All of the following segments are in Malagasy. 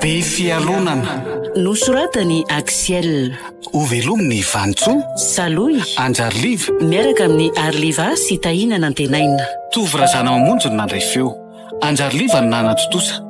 Be fialonana nosoratany Axiel Ovelominy Vantso Saloy Anjarliva miaraka amin'ny Arliva sy Tahina nantenaina Tovorazana mamonjy nandray feo Anjarliva ny nanatotosa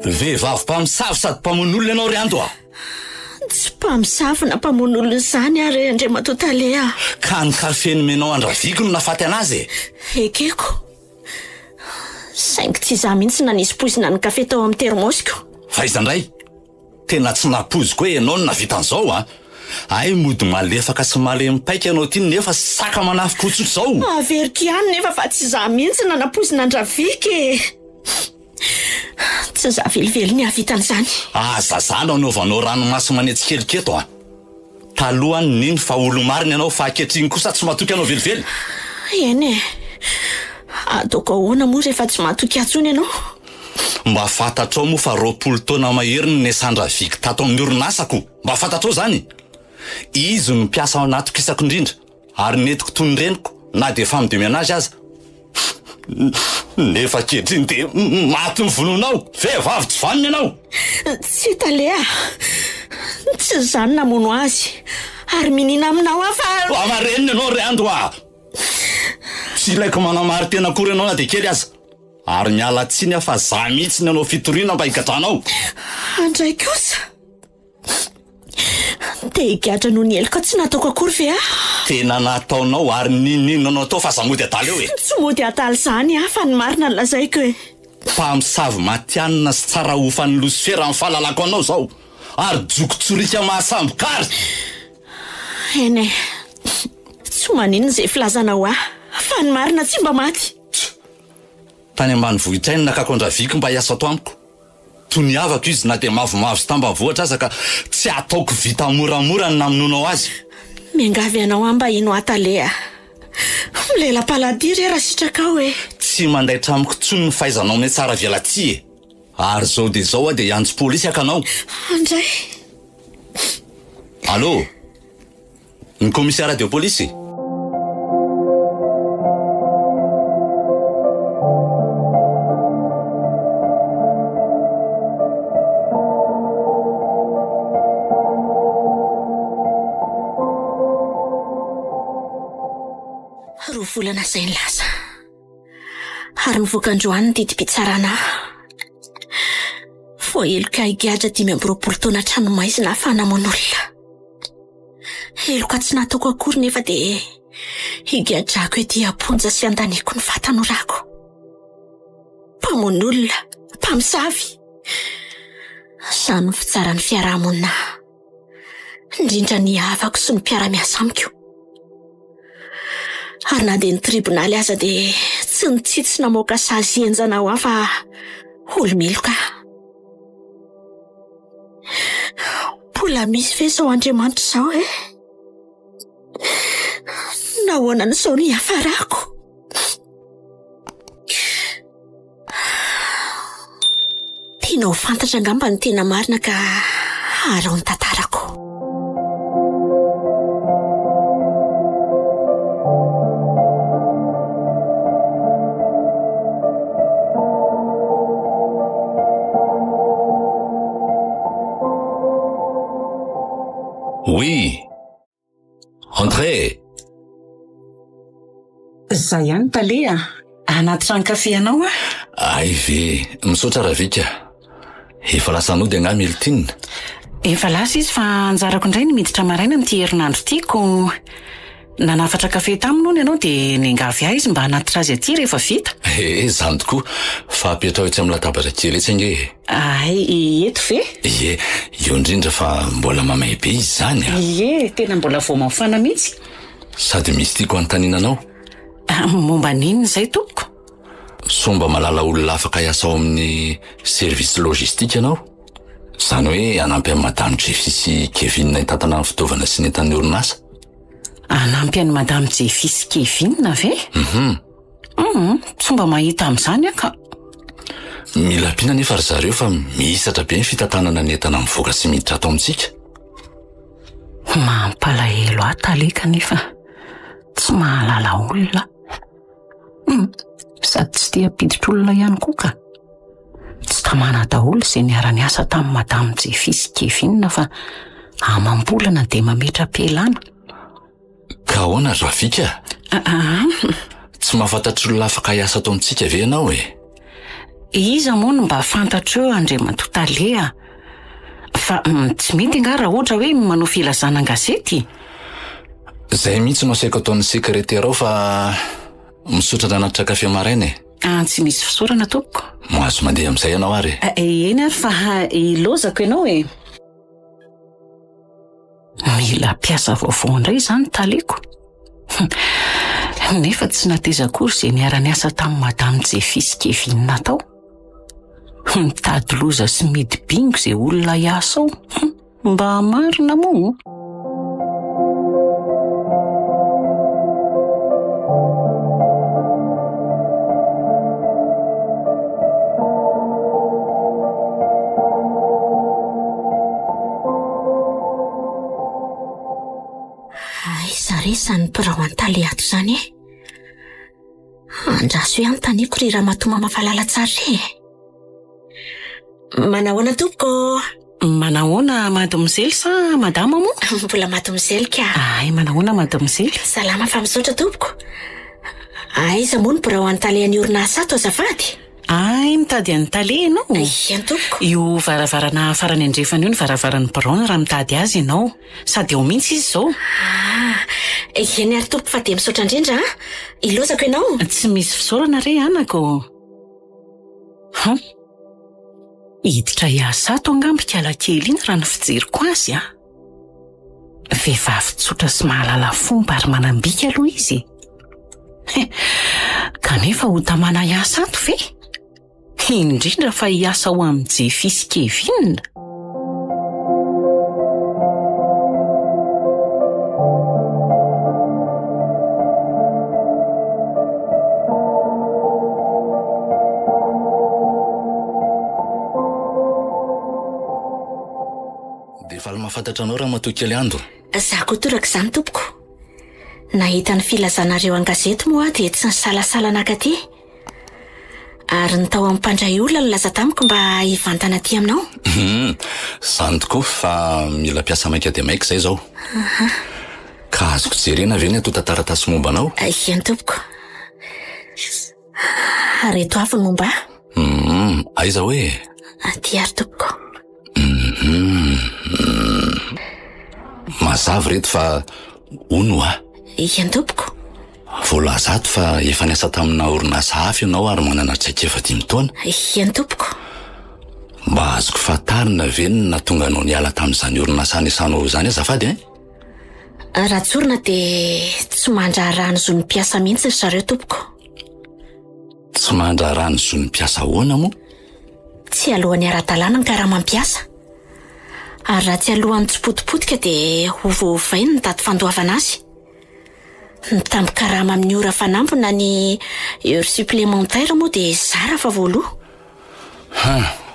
Vehivavy mpamosavy sady mpamono ianao ry ando a. Tsy mpamosavy na mpamono olona izany ary Andriamato Talea. Ka ny kafeny menao andraviko no nafaty anazy. Ekeko. Saingy tsy za mihitsy nanisy poizina ny kafe tao amin'ny termosiko. Faizandray. Tena tsy napoziko hoe ianao no navita an'izao a. Ay mody malefaka sy malemy-paika ianao ty nefa saka manafika otsotro izao. Averiko ihany nefa fa tsy za mihitsy nanapozina andravika. Tsy za velively ny havitan'izany. Zazana anaovanao ranomasy manetsikeloketo a. Talohany niny fa olo marina ianao fa ankehitriny kosa tsy matoky ianao velively. Eny e. Ataoko ahoana moa rehefa tsy matoky atsony ianao? Mba fantatrao moa fa 20 taona mahery ny Sandravik tato amin'ny orinasako. Mba fantatrao zany. Izy no mpiasa ao anatiko isako indrindra. Ary netiko toy ny reniko na dia efa midemy anazy aza. Nefa kehitriny dia maty ny vononao. Vehivavy tsy vaniny ianao. Tsy Talea. Tsy zany namono azy. Ary minina aminao afa. Amareniny ianao ry ando a. Tsy ilaiko manamary tena akory ianao na dia kely aza. Ary miala tsiny aho fa za mihitsy ny anao fitoriana mba higadranao. Andray kosa. Dia higadra noho ny eloko tsy nataoko akory ve a? Tena nataonao ary ninino anao tao fa za mody ataly eo e. Tsy mody ataly zany a fa ny marina ny lazaiko e. Mpamosavy matianina sy tsara hofan'ny Losifera amin'ny fahalalako anao zao. Ary jokotsorika mahasambokary. Eny e. Tsy maninona izay filazanao a. Fa ny marina tsy mba maty. Tany ambany vohitrainy nakako andraviko mba hiasa ato amiko. Toniavako izy na dia mavomavo sy tambavoatra aza ka tsy ataoko vita moramora ny namononao azy. Miangavy ianao amba ino Talea. Milela-paladiry raha sitrakao e. Tsy mandaitra amiko tsony ny fahaizanao ny tsara velatsia e. Ary zao dia zao a dia hiantso polisy akanao. Andray. Allô? Ny commissaire de police? Volana izay ny lasa. Ary mivoaka androany ny didi-pitsarana. Voaheloka higadra 5 taona tranomaizina fanamon'olona. Heloka tsy nataoko akory nefa dia higadrako ety amponja sy andaniko ny vatanorako. Mpamon'olona, mpamosavy. Samy fitsaran'ny fiarahamonina. Indrindra ny havako sy ny mpiara-miasa amiko. Ary na dia ny tribonaly aza dia tsy nitsitsy namoaka sazy enjana ho afa olomeloka. Mbola misy ve sao Andriamanitra izao e? Nahoana n'izao ny hafarako? Tianao fantatra angamba ny tena marina ka arao ny tantarako. Oui. Entrez. Za ihany Talea. Anaty trano kafe ianao a? Ay ve, misaotra Ravika. Efa lasa anao dia angamba militinina. Efa lasa izy fa anjarako indray ny miditra maraina n'ity herinandro tiako. Nanafatra kafe taminy hono ianao dia niangavy ahy izy mba hanatitra azy aty rehefa vita. Zany tokoa. Fa apetrao etsy amin'ny latabatra kely etsy ange. Ay, eto ve? Ie, io indrindra fa mbola mamay be izy zany a. Ie, tena mbola vao mafana mihitsy. Sady misy tiako anontaniananao. Momba n'inona izay tompoko? Somba malala olona afaka hiasa ao amin'ny service logistique ianao? Izany hoe hanampy amin'ny Madame Jefisy Kevin hitatana ny fitaovana sy ny entan'ny orinasa? Hanampy an'i Madame Jefisy Kevin ve? Tsy mba mahita amin'izany ka. Mila ampiana nefa ry zareo fa mihisatra be ny fitantanana ny entana mivoaka sy miditra ato amintsika. Mampalahelo ataleka nefa tsy mahalala olona. Sady tsy tia piditra olona ihany koa ka. Tsy tamana daholo izay niara-niasa tamin'ny Madame Jefisy Kevin fa amam-bolana dia mametra-pialana. Ka ahoana ry Rafika? Tsy mahafantatra olona afaka hiasa ato amintsika ve ianao e? Iza moa no mba fantatreo Andriamatotalea? Fa tsy mety nga raha ohatra hoe manao filazana an-gazety. Izay mihitsy no asaiko ataon'ny sekretera ao fa misotra anaty kafe maraina. Tsy misy fisaorana tompoko. Mahazo mandeha amin'izay ianao ary. Eny ary fa ilozako ianao e. Mila piasa vaovao indray izany taleko. Nefa tsy nateza akory izay niara-niasa tamin'ny Madame Jefisy Kevin tao. Mitady loza sy midy bingo izay olona hiasa ao. Mba marina moa. Izany birao an-taly ato izany e. Andraso hoe anontaniako ry Ramatoma mafalala tsara e. Manahoana tompoko? Manahoana mademoiselle sa madama moa? Mbola mademoiselle ka. Manahoana mademoiselle? Salama fa misaotra tompoko. Aiza moa ny birao an-taly an'ny orinasa ato azafady? Mitady an-taly ianao? Ihany tompoko. Io varavarana farany andrefana io ny varavaran'ny Brown raha mitady azy ianao. Sady ao mihitsy izy izao. Eny ary tompoko fa dia misaotra indrindra. Ilozako ianao? Tsy misy fisaorana re anako. Hiditra hiasa ato angambika alakely iny raha ny fijeriko azy. Vehivavy tsotra sy mahalala fomba ary manambika aloha izy. Kanefa ho tamana hiasa ato ve? Indrindra fa hiasa ho amin'ny Jefisy Kevin. Dia efa mahafantatra anao raha matoa kely andro. Zaho koa toraka izany tompoko. Nahita ny filazanareo an-gazety moa dia tsy nisalasalana katy. Ary ny tao amin'ny mpandray olona ny laza tamiko mba hivantana aty aminao. Izany tokoa fa mila piasa maika dia maika izay izao. Ka azoko jerena ve ny ato tantara-tasy momba anao? Ihany tompoko. Reto avy ny momba? Aiza hoe? Aty ary tompoko. Mazava reto fa ono Ihany tompoko. Voalaza ato fa efa niasa tamina orinasa hafa ianao ary manana traikefa 5 taona. Ihany tompoko. Mba azoko fatarina ve ny nahatonga anao niala tamin'izany orinasa anisanao izany azafady Raha tsorina dia tsy mandrarany zo ny mpiasa mihitsy ry zareo tompoko. Tsy mandrarany zo ny mpiasa ahoana moa? Tsy alohan'ny ara-dalàna ny karaha-mampiasa. Ary raha tsy alohan'ny tsy potipotika dia ovaovainy ny daty fandoavana azy. Mitambo karama amin'ny ora fanambona ny heure supplémentaire moa dia zara fa voaloha.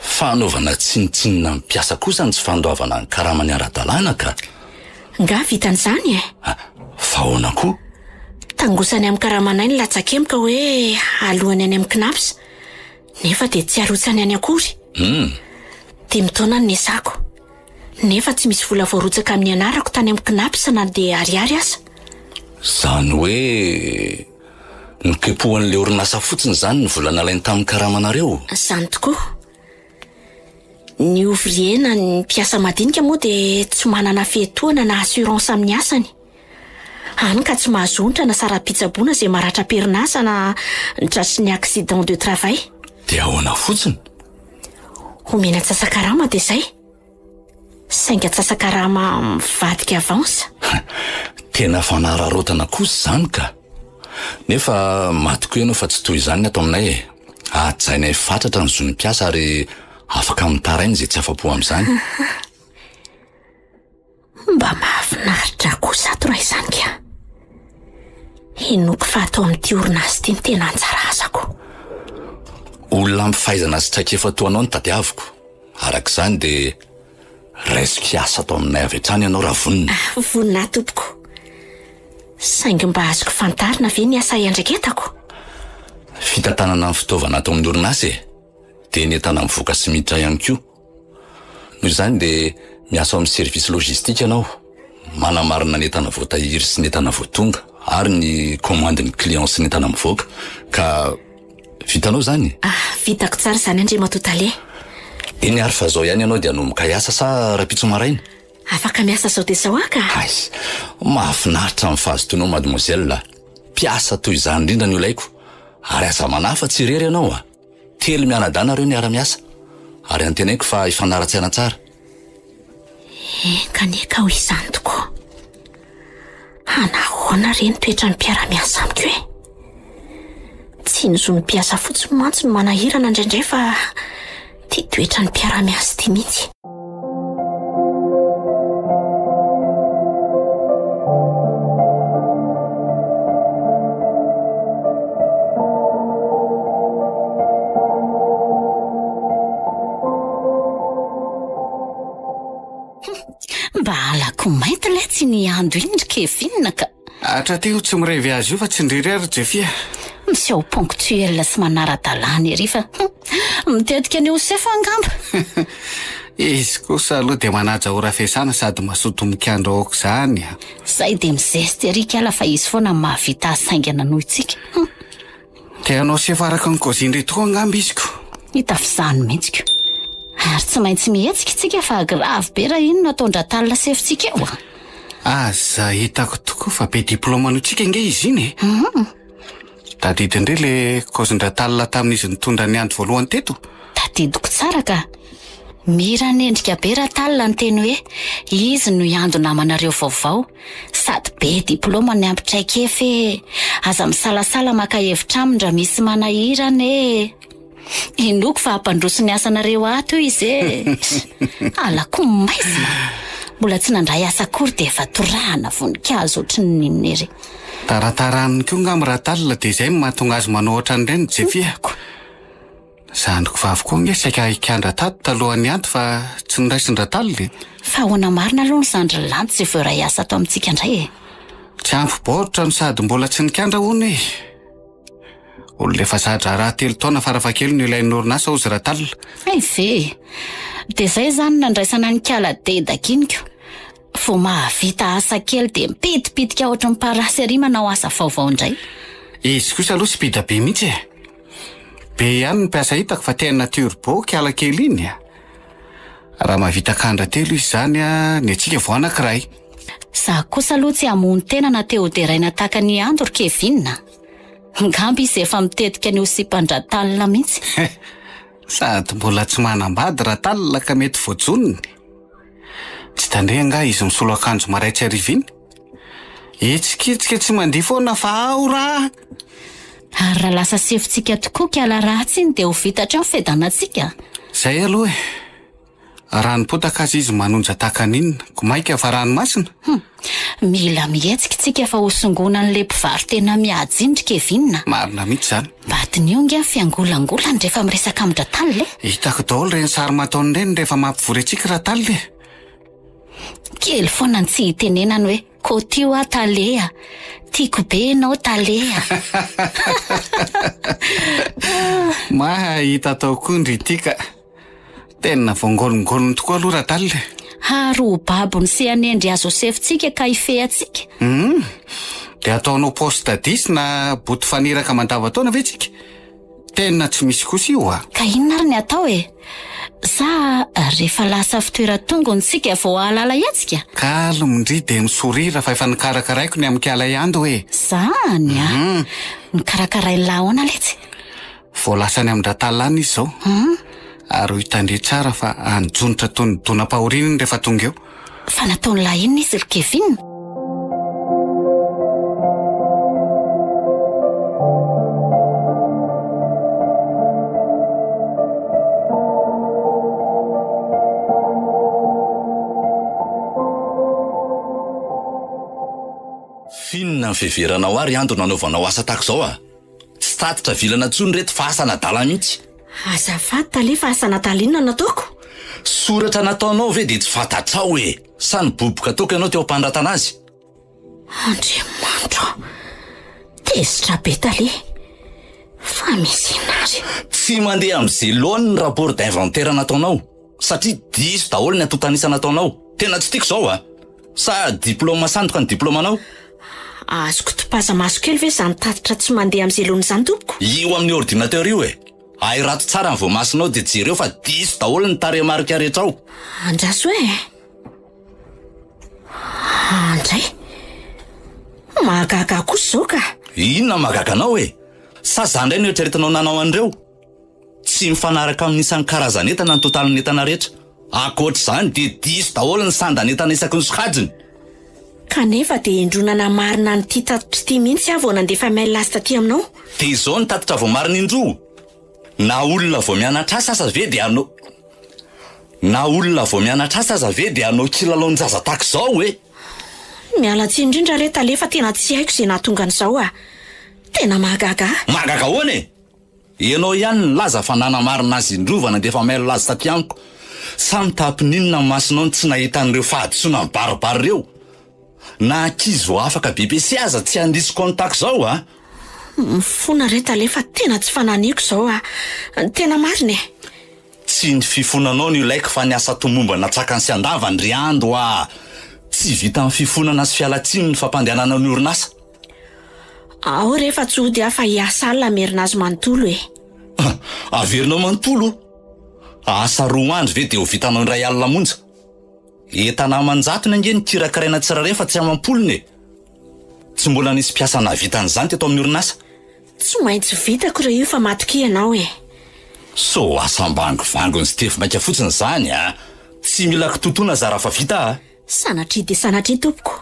Fanaovana tsinitsinina mpiasa kosa ny tsy fandoavana ny karamany ara-dalàna ka. Nga vitan'izany Fa ahoana koa? Tangosany amin'ny karamanay ny latsakemika hoe alohany any amin'ny knaps. Nefa dia tsy arotsany any akory. Dia mitaona ny nesako. Nefa tsy misy vola voarotsaka amin'ny anarako tany amin'ny knaps na dia ariary aza. Izany hoe nikepohan'ilay orinasa fotsiny izany ny vola nalainy tamin'ny karamanareo? Izany tokoa. Ny ouvrier na ny mpiasa madinika moa dia tsy manana fihetohana na assurance amin'ny asany. Hany ka tsy mahazonitra na sara-pitsaboana izay maratra perinasa na tratry ny accident de travail. Dia ahoana fotsiny? Omena tsasakarama dia izay. Sainga tsasakarama mivadika avance. Tena fanararotana kosa zany ka. Nefa matiko ianao fa tsy toy izany ato aminay e. Ajainay fatratra ny zonim-piasa ary afaka mitarainy izay tsy afa-po amin'izany. Mba mahafinaritra kosa ato raha izany ka. Henoko fa atao amin'ity orinasa ity ny tena anjara asako. Olona mifahaizana sy traikefa toanao ny tadiaviko. Arak'izany dia resiko hiasa atao aminay avy hatrany ianao raha vonina. Vonina tompoko. Saingy mba azoko fantarina ve ny asa iandreketako? Fitantanana amin'ny fitaovana ato amin'ny orinasa e. Dia ny entana mivoaka sy miditra ihany koa. Noho izany dia miasa amin'ny servisy logistika ianao. Manamarina ny entana voatahiry sy ny entana voatonga ary ny komandin'ny client sy ny entana mivoaka. Ka vitanao zany? Vitako tsara izany Andriamato Tale. Eny ary fa zao ihany ianao dia hanomboka hiasa sa rapitso maraina? Afaka miasa zao dia zao aka. Ay, mahafinaritra amin'ny fahazotoanao mademoiselle. Piasa toy izany indrindra no ilaiko. Ary asa manafa tsy irery ianao a. Telo mianadana ireo ny ara-miasa. Ary antenaiko fa ifanara-tsaina tsara. Kaneka ho izany tokoa. Anahoana reny toetra ny mpiara-miasa amiko e? Tsy ny zonim-piasa fotsiny mantsy no manahirana indraindray fa tia toetra ny mpiara-miasa ity mihitsy. Mba alako mainty lay tsy ny ando indry Kevin ka. Hatrateo tsy mirevy azy io fa tsy ndriry ary Jeffy. Miseho ponctuel sy manara-dalàna ery fa mitetika ny Josefa angamba. Izy kosa aloha dia manaja ora fiasana sady mazoto mikandro aoka izany. Zay dia mizesty ery kala fa izy foana mahavita saingana noho itsika. Tianao sefaraka ny kozindry tokoa angamba iziko. Hitafizany mihitsiko. Ary tsy maintsy mihetsika itsika fa grave be raha ino nataondra talina sefitsika eo. Aza hitako tokoa fa be diplôma antsika nge izy iny e. Tadidy indray le kozindra talina tamin'izy nitondra ny andro voalohany teto. Tadidiko tsara ka. Mira nendrika be raha talina ny teny hoe izy no iando namanareo vaovao sady be diplôma ny ampitraikefe aza misalasala maka hevitra amindra misy manahirana e. Inoko fa hampandroso ny asanareo ato izy e. Alako maizina. Mbola tsy nandray asa akory dia efa torahana voninkazo ohatry ny ninery. Tarataraniny koa ngam raha talina dia izay mahatonga azy manao ohatran'ireny ny Jeffy. Zandriko vavy koa nge saika ikandra tato talohan'ny anto fa tsy niraisin-dra talina. Fa hoana marina aloha ny zandry lanty sy vao ray asa atao amintsika indray e. Tsy ampy-baoritra no sady mbola tsy nikandra hono e. Olona efa zadra raha 3 taona farafakely no ilain'ny orinasa ozy raha talina. Ay ve. Dia zay zany nandraisana ny kala dedakiniko. Fo mahavita asa kely dia mipitipitika ohatry ny parasy ery manao asa vaovao indray. Izy kosa aloha spida be mihitsy e. Be ihany ny mpiasa hitako fa tena turbo kiala kely iny. Raha mahavita kandra telo izy zany ny antsika vao anankiray. Za kosa aloha tsy hamono tena na teo deraina taka ny andro Kevin. Ngamby izy efa mitetika ny osipandra-talina mihitsy. Sady mbola tsy manambady raha talina ka mety voajonony. Tsy tandrea nga izy misolo akanjo maraitsy ariviny. Itsikitsika tsy mandia foana fa ao raha. Ary raha lasa sefitsika tokoa kiala ratsy iny dia ho vitatra ny fedanantsika. Zay aloha e. Ranom-potaka azy izy manonja takan'inona ko maika fa ranomasina. Mila mihetsika tsika fa hosongona n'le mpivarotra tena miajindry Kevin. Marina mihitsy zany. Badiny io nge fiangolangolany rehefa miresaka amindra talina e. Hitako daholo reny sary mataony reny rehefa mampivory antsika raha talina e. Kely foana ny tsy hitenenany hoe kotio a talea. Tiako be enao talea. Mahita tao koa ndry tika. Tena voangolongolony tokoa aloha raha talina. Haro babo ny sehanendry azo sefitsika ka ifehatsika. Dia ataonao posta 10 na boty faniraka mandava-taona ve tsika? Tena tsy misy kosa io a. Ka inona ary ny atao e? Sa rehefa lasa fitoeran-tongony tsika vao ahalala iatsika? Kalomindry dia misorira fa efa nikarakaraiko ny amikiala ihando e. Zany a. Nikarakaray laona letsy. Vao lasany amindra talana izy zao. Ary hitandre tsara fa anjonitra tony donam-pahorininy rehefa tonga eo. Fa nataony lahiny izy ry Kevin. Finna ny fiheveranao ary ando nanaovanao asa tahaka izao a. Tsy tatitra vilana tsony reto fa asa nadala mihitsy. Azafady tale fa asa nadalinona nataoko. Soratra nataonao ve dia tsy fantatrao hoe sa niboboka ataoko ianao teo am-panratana azy? Andriamanitra, tezitra be tale. Fa misy inary. Tsy mandeha amin'izay loany ny rapport d'inventaire nataonao, satria diso daholo ny atotanisa nataonao. Tena tsy tiako izao a. Sa diplôma sandoka ny diplomanao? Azoko topaza maso kely ve izany tatitra tsy mandeha amin'izay loany izany tompoko? Io amin'ny ordinateur io e. Ay rato tsara ny voamasinao dia jereo fa diso daholo ny tarehimarika rehetra ao. Andraso e. Andray. Mahagaga kosa izao ka. Inona mahagaga anao e? Sa zany indray no eritreretinao nanao an'ireo? Tsy mifanaraka amin'ny isan'ny karazan'entana ny totalin'ny entana rehetra. Ankoatr'izany dia diso daholo ny sandan'entana isaky ny sokajiny. Kanefa dia indronana marina nyity tatitra ity mihitsy aho vao nandefa mail azy taty aminao. Dia izao ny tatitra vao marina indroa. Na olona vao mianatra asa aza ve dia anao kilalaon'ny zaza tahaka izao hoe. Miala tsiny indrindra re tale fa tena tsy haiko izay nahatonga an'izao a. Tena mahagaga. Mahagaga hoana e? Ianao ihany ny laza fa nanamarina azy indrova nandefa mail azy taty amiko. Samy tapininona ny masonao ny tsy nahitan'ireo fahadisoana baribary ireo. Na ankizy vao afaka BBC aza tsy handisy contact izao a. Mifona re tale fa tena tsy fananiko izao a. Tena marina e. Tsy ny fifonanao no ilaiko fa ny asa tomomba natsaka ny sy andava ndry ando a. Tsy vita amin'ny fifonana sy fialatsiny ny fampandehanana ny orinasa. Ao rehefa tsy hody afa hiasa alina merina azy manontolo e. Averinao manontolo? Asa 2 andro ve dia ho vitanao indray alina monja? Entana manjato ny ange ny kirakaraina tsirairay fa tsy amampolony e. Tsy mbola nisy mpiasa navita an'izany teto amin'ny orinasa? Tsy maintsy vitako re io fa matoky ianao e. So asam-bangovango ny Stefy maika fotsiny izany a. Tsy mila kitotoana zara fa vita a. Sanatria dia sanatria tompoko.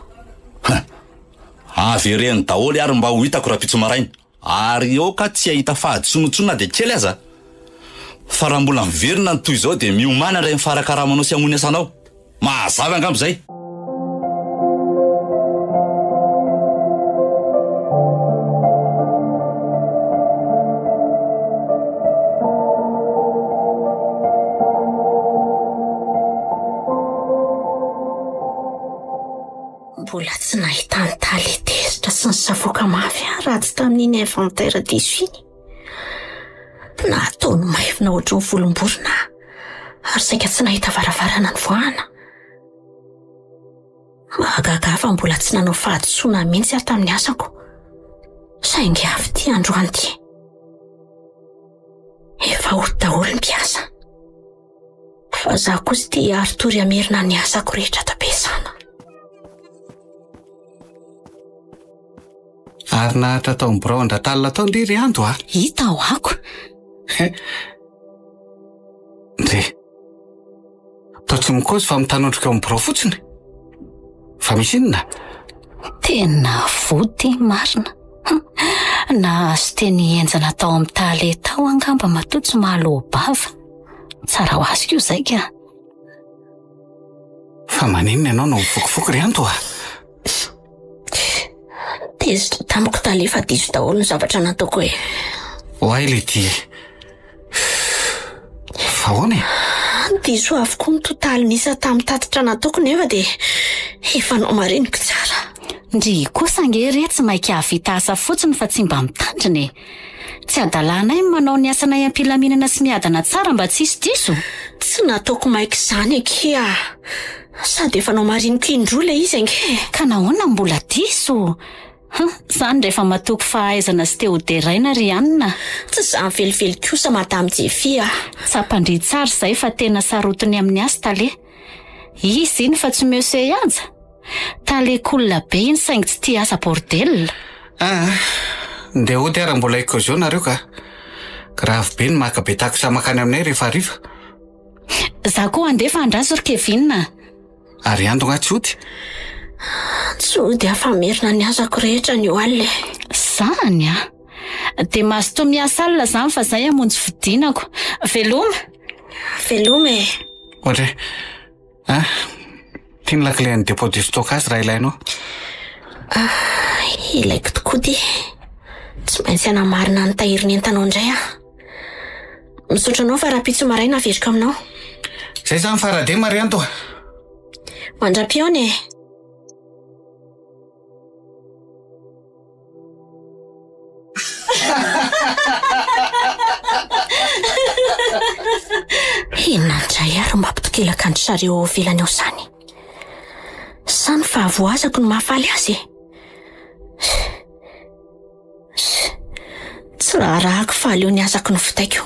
Avereny daholo ary mba ho hitako raha-pitso maraina. Ary eo ka tsy ahita fahadisonotsona dia kely aza. Fa raha mbola miverina ny toy izao dia miomana iray mifarakaramanao sy amony asanao. Mahazava angambo izay. Mbola tsy nahita ny taly tezitra sy ny savoaka mafy raha tsy tamin'iny inventaire diso iny. Nataony maivina ohatry ny volomborona ary saika tsy nahita varavarana ny voahana. Mahagaga fa mbola tsy nanao fahadisoana mihitsy aho tamin'ny asako. Saingy avy ty androany ty. Efa ho daholo ny mpiasa. Fa zaho kosa tia haritory amerina ny asako rehetra tapesana. Ary nahatra tao ny birao andratalina tao ndry ry ando a. Hita ao ako. Ndre, tao tsy mikozy fa mitanondroka eo amin'ny birao fotsiny. Fa misy inona? Tena vody marina. Na sy teny enjana tao amin'ny taly tao angamba matoa tsy mahalobava. Tsara ho azy io zay ka. Fa maninona ianao no mifokifoky ry ando a? Tezitra tamiko tale fa diso daholo ny zavatra nataoko e. Hoay Lady. Fa hoana e? Diso avokoa ny totaly nisa tamin'ny tatitra nataoko nefa dia efa nao mariniko tsara. Ndry kosa nge re tsy maika havita asa fotsiny fa tsy mba mitandrina e. Tsy adalanay manao ny asanay am-pilaminana sy miadana tsara mba tsy hisy diso. Tsy nataoko maika izany akia. Sady efa nao mariniko indroa le izy ange. Ka nahoana mbola diso? Zany rehefa matoky fahaizana sy teoderaina ry anina. Tsy zany velively kosa madame Jefia. Tsapandry tsara zay fa tena sarotiny amin'ny asa tale. Izy iny fa tsy monsieur aza. Tale kolona be iny saingy tsy tia asa bordel. Ndeha hody ary mbola iko zao nareo ka. Grave be ny makabe tahaka sa makany aminay rehefa hariva. Za koa andefa andraso ry Kevin. Ary ando nga tsy hody. Tsy hody afamerina ny asako rehetra ny oalle. Zany a. Dia mazotoa miasa alina zany fa zay amonjy fidinako. Veloma? Veloma e. Ohatry. Tiany lakile ny dépôt de stockage raha ilainao. Ilaiko tokoa dia tsy maintsy anamarina ny tahiriny entanao indray aho. Misaotra anao fa raha-pitso maraina averiko aminao. Zay zany farade Marianto. Mandra-piaona e. Inandray ary mampitokelaka andry sareo velany ao sany. Sany fa avoazako no mahafaly azy. Tsy rahako faly eo ny azako no fitaiko.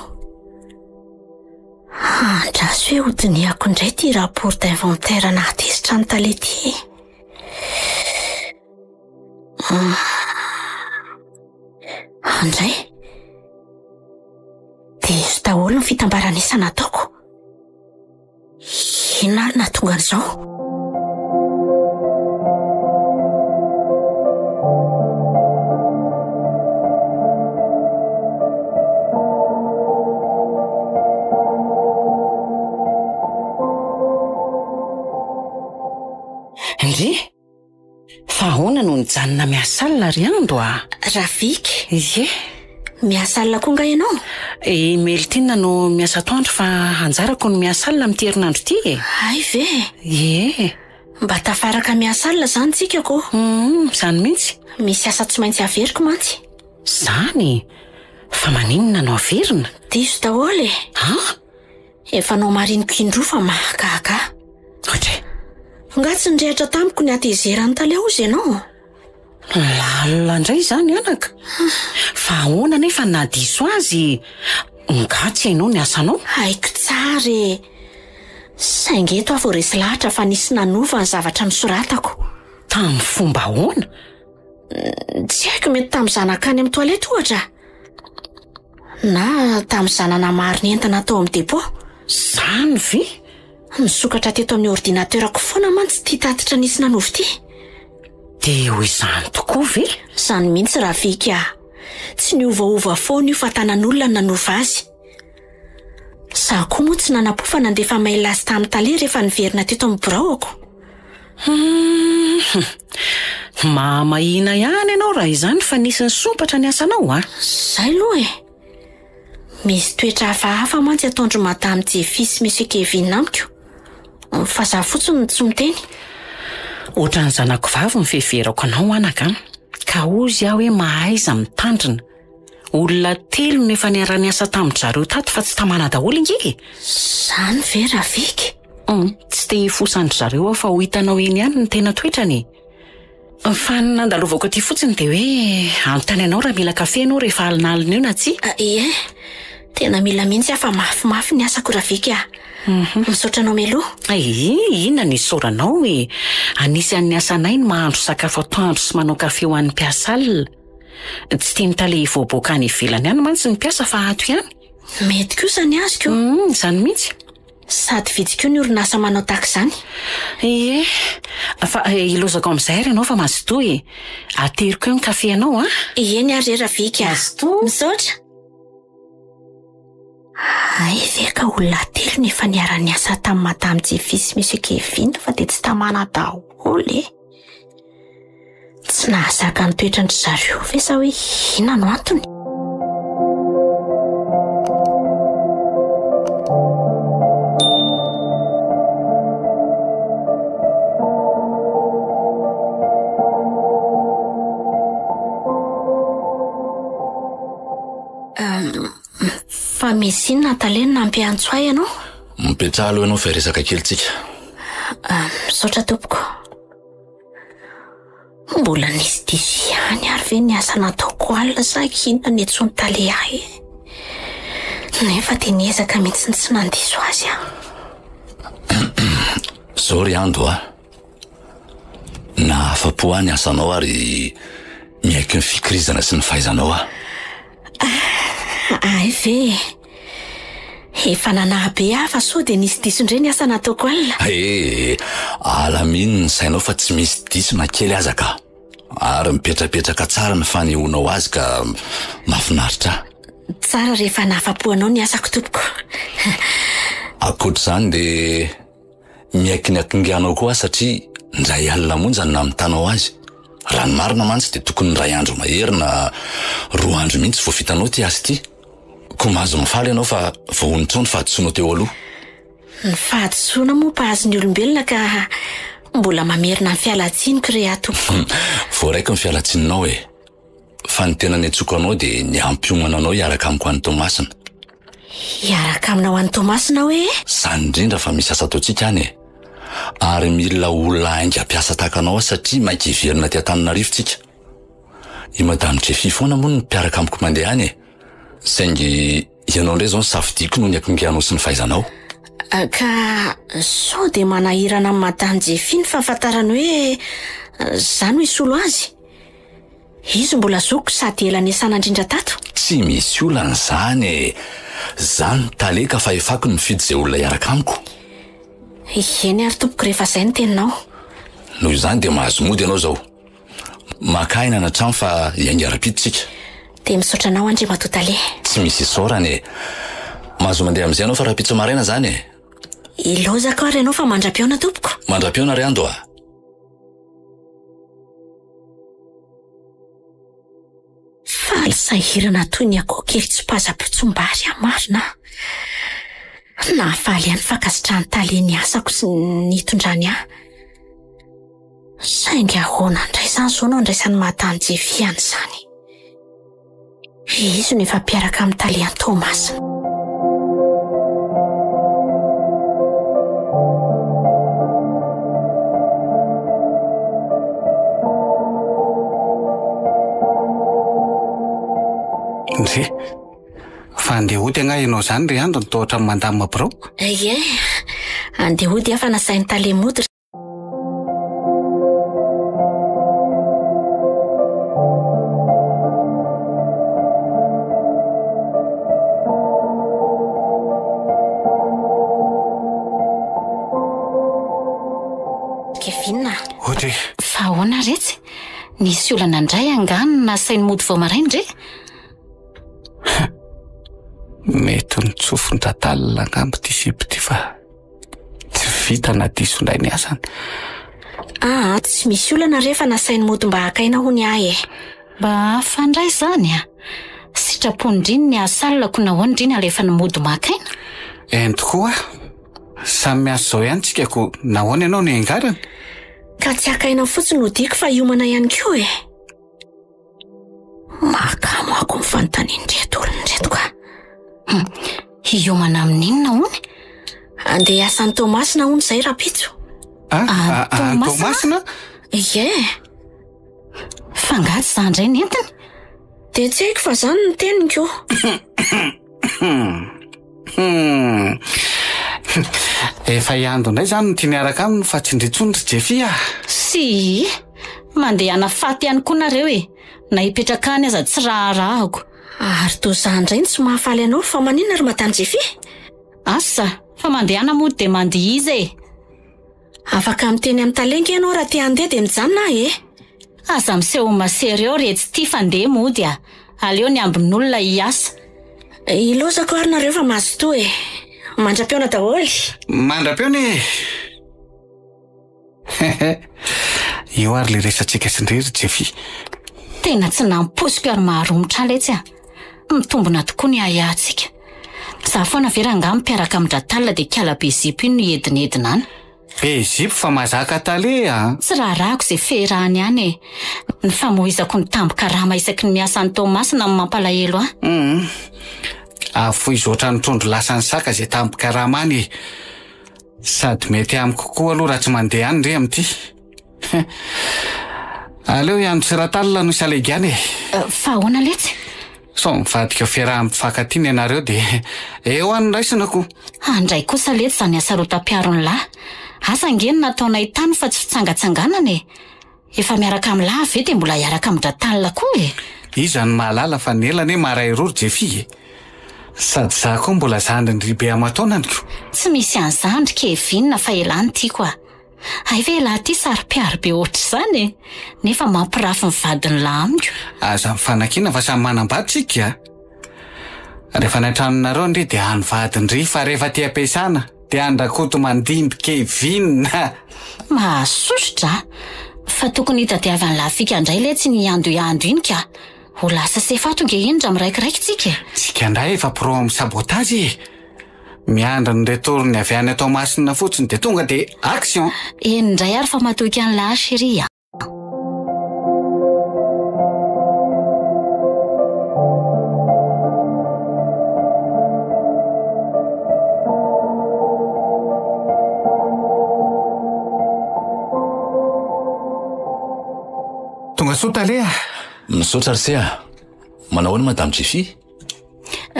Andraso hoe hodiniako indray ty rapport d'inventaire nahatezitra ny talety. Andray, dia izy daholo ny fitambarana isa nataoko. Ina ary nahatonga an'izao? Ndry, fa ahoana no nijanona miasa alina ry andro a? Rafika, Ie, miasa alina koa nga ianao? Melitina no miasa atoandro fa anjarako no miasa alina amin'ity herinandro ity e. Ay ve, Ie, mba tafaraka miasa alina zany tsika ko. Zany mihitsy. Misy asa tsy maintsy averiko mantsy. Zany, fa maninona no averina? Diso daholo e. Ha? Efa nao mariniko indroa fa mahagaga. Ohatry, Nga tsy nirehatra tamiko ny atezerany taleo izy ianao. lalina indray zany anaka. Fa ahoana nefa nadiso azy? Nga tsy hainao ny asanao? Haiko tsara e. Saingy eto aho vao resy lahatra fa nisy nanova ny zavatra nosoratako. Tamin'ny fomba ahoana? Tsy haiko mety tamin'ny zanakany amin'ny toalety ohatra. Na tamin'ny zanana mariny entana tao amin'ny depo. Zany ve? Misokatra teto amin'ny ordinateurako foana mantsy ty tatitra nisy nanova ty. Dia ho izany tokoa ve? Zany mihitsy Rafika. Tsy niovaova foana io fa tanan'olona nanova azy. Zaho koa moa tsy nanapo nandefa mail lasy tamin'ny tale rehefa niverina teto amin'ny biraoko. Mamahina ihany ianao raha izany fa nisy nisopatra ny asanao a? Zay aloha e. Misy toetra hafahafa mantsy ataondro madame Jefis Monsieur Kevin amiko. Fa zaho fotsiny tsy miteny. Ohatran'ny zanako vavy ny feverako anao anaka, ka ozy aho hoe mahaiza mitandrina. Olona telo nefa niara niasa tamin'ny zareo tato fa tsy tamana daholo inge. Zany ve Rafika? Tsy te hifosandry zareo aho fa ho hitanao eny ihany ny tena toetrany. Fa nandalovako aty fotsiny dia hoe anontany anao raha mila kafe ianao rehefa alinalina eo na tsy? Ie, tena mila mihitsy aho fa mafimafy ny asako Rafika. Misaotra anao meloha. Inona ny soranao e? Anisan'ny asanay ny mahandro sakafo atoandro sy manao kafe ho an'ny mpiasa alina. Tsy tiany tale hivoaboaka any ivelany ihany mantsy ny mpiasa fa ato ihany. Mety kosa ny azoko. Zany mihitsy. Sady vitsiko ny orinasa manao tahaka izany. Ie, fa ilozako amin'izay ary ianao fa mazotoa e. Ateriko eo ny kafe anao a? Ie ny ary Rafika. Misaotra. Ay ve ka olona telo nefa niara niasa tamin'ny madame Jefis Monsieur Kevin fa dia tsy tamana daholo e. Tsy nahazaka ny toetrandry zareo ve sa hoe inona no antony? Fa misy inona talena nampiantso ahy ianao? Mipetraha aloha ianao fa resaka kelitsika. Misaotra tompoko. Mbola nisy diso ihany ary ve ny asa nataoko alina sa inona ny antsoiny tale ahy. Nefa dia niezaka mihitsy tsy nandiso azy aho. Zao ry ando a. Na afa-po any asanao ary miaiky ny fikirizana sy ny fahaizanao a. Ay ve. Efa nanahabe aho fa sao dia nisy diso indray ny asa nataoko alina. Alaminy ny sainao fa tsy misy diso na kely aza ka. Ary mipetrapetraka tsara ny fanehoanao azy ka mahafinaritra. Tsara rehefa nahafa-po anao ny asako tompoko. Akoatr'izany dia miaiky ny akingianao koa satria ndray alina monja ny namintanao azy. Raha ny marina mantsy dia tokony 2 andro mahery na 2 andro mihitsy vao vitanao ty asa ty. Ko mahazo mifaly ianao fa vao onitsony fahadisoanao teo aloha. Ny fahadisoana moa mpahazo olombelona ka mbola mamerina ny fialatsiniko re atoko. Vao raiky ny fialatsinonao e. Fa ny tena ny atsoka anao dia ny ampionana anao hiaraka amiko an'ny Tomasina. Hiaraka aminao an'ny Tomasina hoe? Zany indrindra fa misy asa ataontsika any e. Ary mila olona hainga mpiasa tahaka anao satria mainka hiverina ty Antananarivo tsika. I Madame Jeffy foana moa ny mpiaraka amiko mandeha any e. Saingy ianao indray zao ny safidiako noho ny akingeanao sy ny fahaizanao. Ka sao dia manahirana amin'ny Madame Jeffy ny fahafantarany hoe zany hoe solo azy. Izy mbola zoko sady ela niasana indrindra tato. Tsy misy olana zany e. Zany taleka fa efako ny mifidy izay olona hiaraka amiko. Eny ary tompoko rehefa izay ny teninao. Noho izany dia mahazo mody ianao zao. Maka aina anatrano fa hiainga-rapiditsika. Dia misaotra anao Andry Matotale. Tsy misy isaorany e. Mahazo mandeha amin'izay anao fa rapitso maraina zany e. Ilaozako ary ianao fa mandra-piona tompoko. Mandra-piona ry ando a. Faly sahirana toy ny akoho kely tsy paza-pitsombary marina. Nahafaly ihany fakasitrany tale ny asako sy ny itondrany ahy. Saingy ahoana indray izany zao no andraisan'ny Madame Jeffy ihany izany. Izy no efa mpiaraka amin'ny talehan'i Tomasina. Ndre, fa andeha hody anga ianao zany ry andro ny tohatra amin'ny Madame Brao. Ie, andeha hody afa nasain'ny talemody. Kevinna. Ohatra Fa ahoana retsy? Nisy olana indray angano nasainy mody vao maraina ndre? mety nitsofon-dratalina angambo ty siby ty fa tsy vita na diso indray ny asany. Tsy misy olana rehefa nasainy mody mba hakaina ho ny ahy e. Mba fandray zany a. Sitrapondriny ny asalako na hoandriny alefa ny mody makaina. Eny tokoa, samy miaso zao ihany tsika ko nahoana ianao ny angarany. Ka tsy hakaina fotsiny ho diako fa hiomana ihany koa e. Makamo ako mifanontaniany reto olona reto ka. Hiomana amin'inona hony? Andeha hiasan'ny Tomasina hony izay rapitso. Tomasina? Ie. Fangatsy zany indray ny entiny? Dia tsy haiko fa zany ny teniko. Efa iando indray zany no tianiaraka aminy fa tsy ndritsony ry Jeffy a. Si, mandeha anafaty ihany koa nareo e. Na hipetraka any aza tsy raharahako. Ary toa zany indray ny tsy mahafaly anao fa maninona ry Madame Jeffy? Asa, fa mandeha ana mody dia mandeha izy e. Afaka miteny amin'ny talenga ianao raha tia handeha dia mijanona e. Aza miseho masery eo retsy ty fandeha mody a. Aleo ny ambin'olona hiasa. Ilaozako ary nareo fa mahazo toa e. Mandra-piona daholo. Mandra-piona e. Io ary le resantsika sindry ry Jeffy. Tena tsy namposiko ary maharomotra letsy a. Mitombona tokoa ny ahiahtsika. Za foana vera angamba mpiaraka amin'ny Ratalina dia Kalabe Zipo iny no edinedina any. Be zipo fa mazaka tale a. Tsy raharahako izay ferahany ihany e. Ny famohizako ny tambo-karama isaky ny miasan'ny Tomasina amin'ny mampalahelo ahy. Afoy zotra ny trondro lasa ny saka izay tambo-karama any. Sady mety amiko kokoa aloha raha tsy mandeha any ndre amin'ity. Aleo ihany sy Ratalina no isalegiany e. Fa ahoana letsy? So mivadika fiaraha-mpifankatia ianareo dia eo any raisinako. Andray kosa letsy zany asarotam-piarony lahy. Asa ngeny nataonay tany fa tsy fitsangatsanganana e. Efa miaraka amin'ny lahy ve dia mbola hiaraka amin'ny Ratalina koa e. Iza ny mahalala fa ny elany maray rory Jeffy e. Sady za koa mbola zandriny ribe amataonaniko. Tsy misy an'izandry Kevinna fa elany tiako a. Ay ve lahy ty sary-piaro be ohatr' izany e. Nefa mampirafy ny vadiny lahy amiko. Aza mifanakina fa samy manambady tsika. Rehefa natranonareo ndre dia hany vadindry fa rehefa ty ampiasana dia andrakoto mandimby Kevinna. Mahasosotra. Fa tokony hitadiavany lafika indray ilay tsy niando iny ka ho lasa sefatonge indra miraikiraiky tsika. Tsika indray efa pro amin'ny sabotazy. Miandra ny retorony avy any atao masina fotsiny dia tonga dia action. Eny indray ary fa matoky an'la chérie. Tonga soa Talea. Misaotra Arsia. Manao ahoana Madame Jiffy?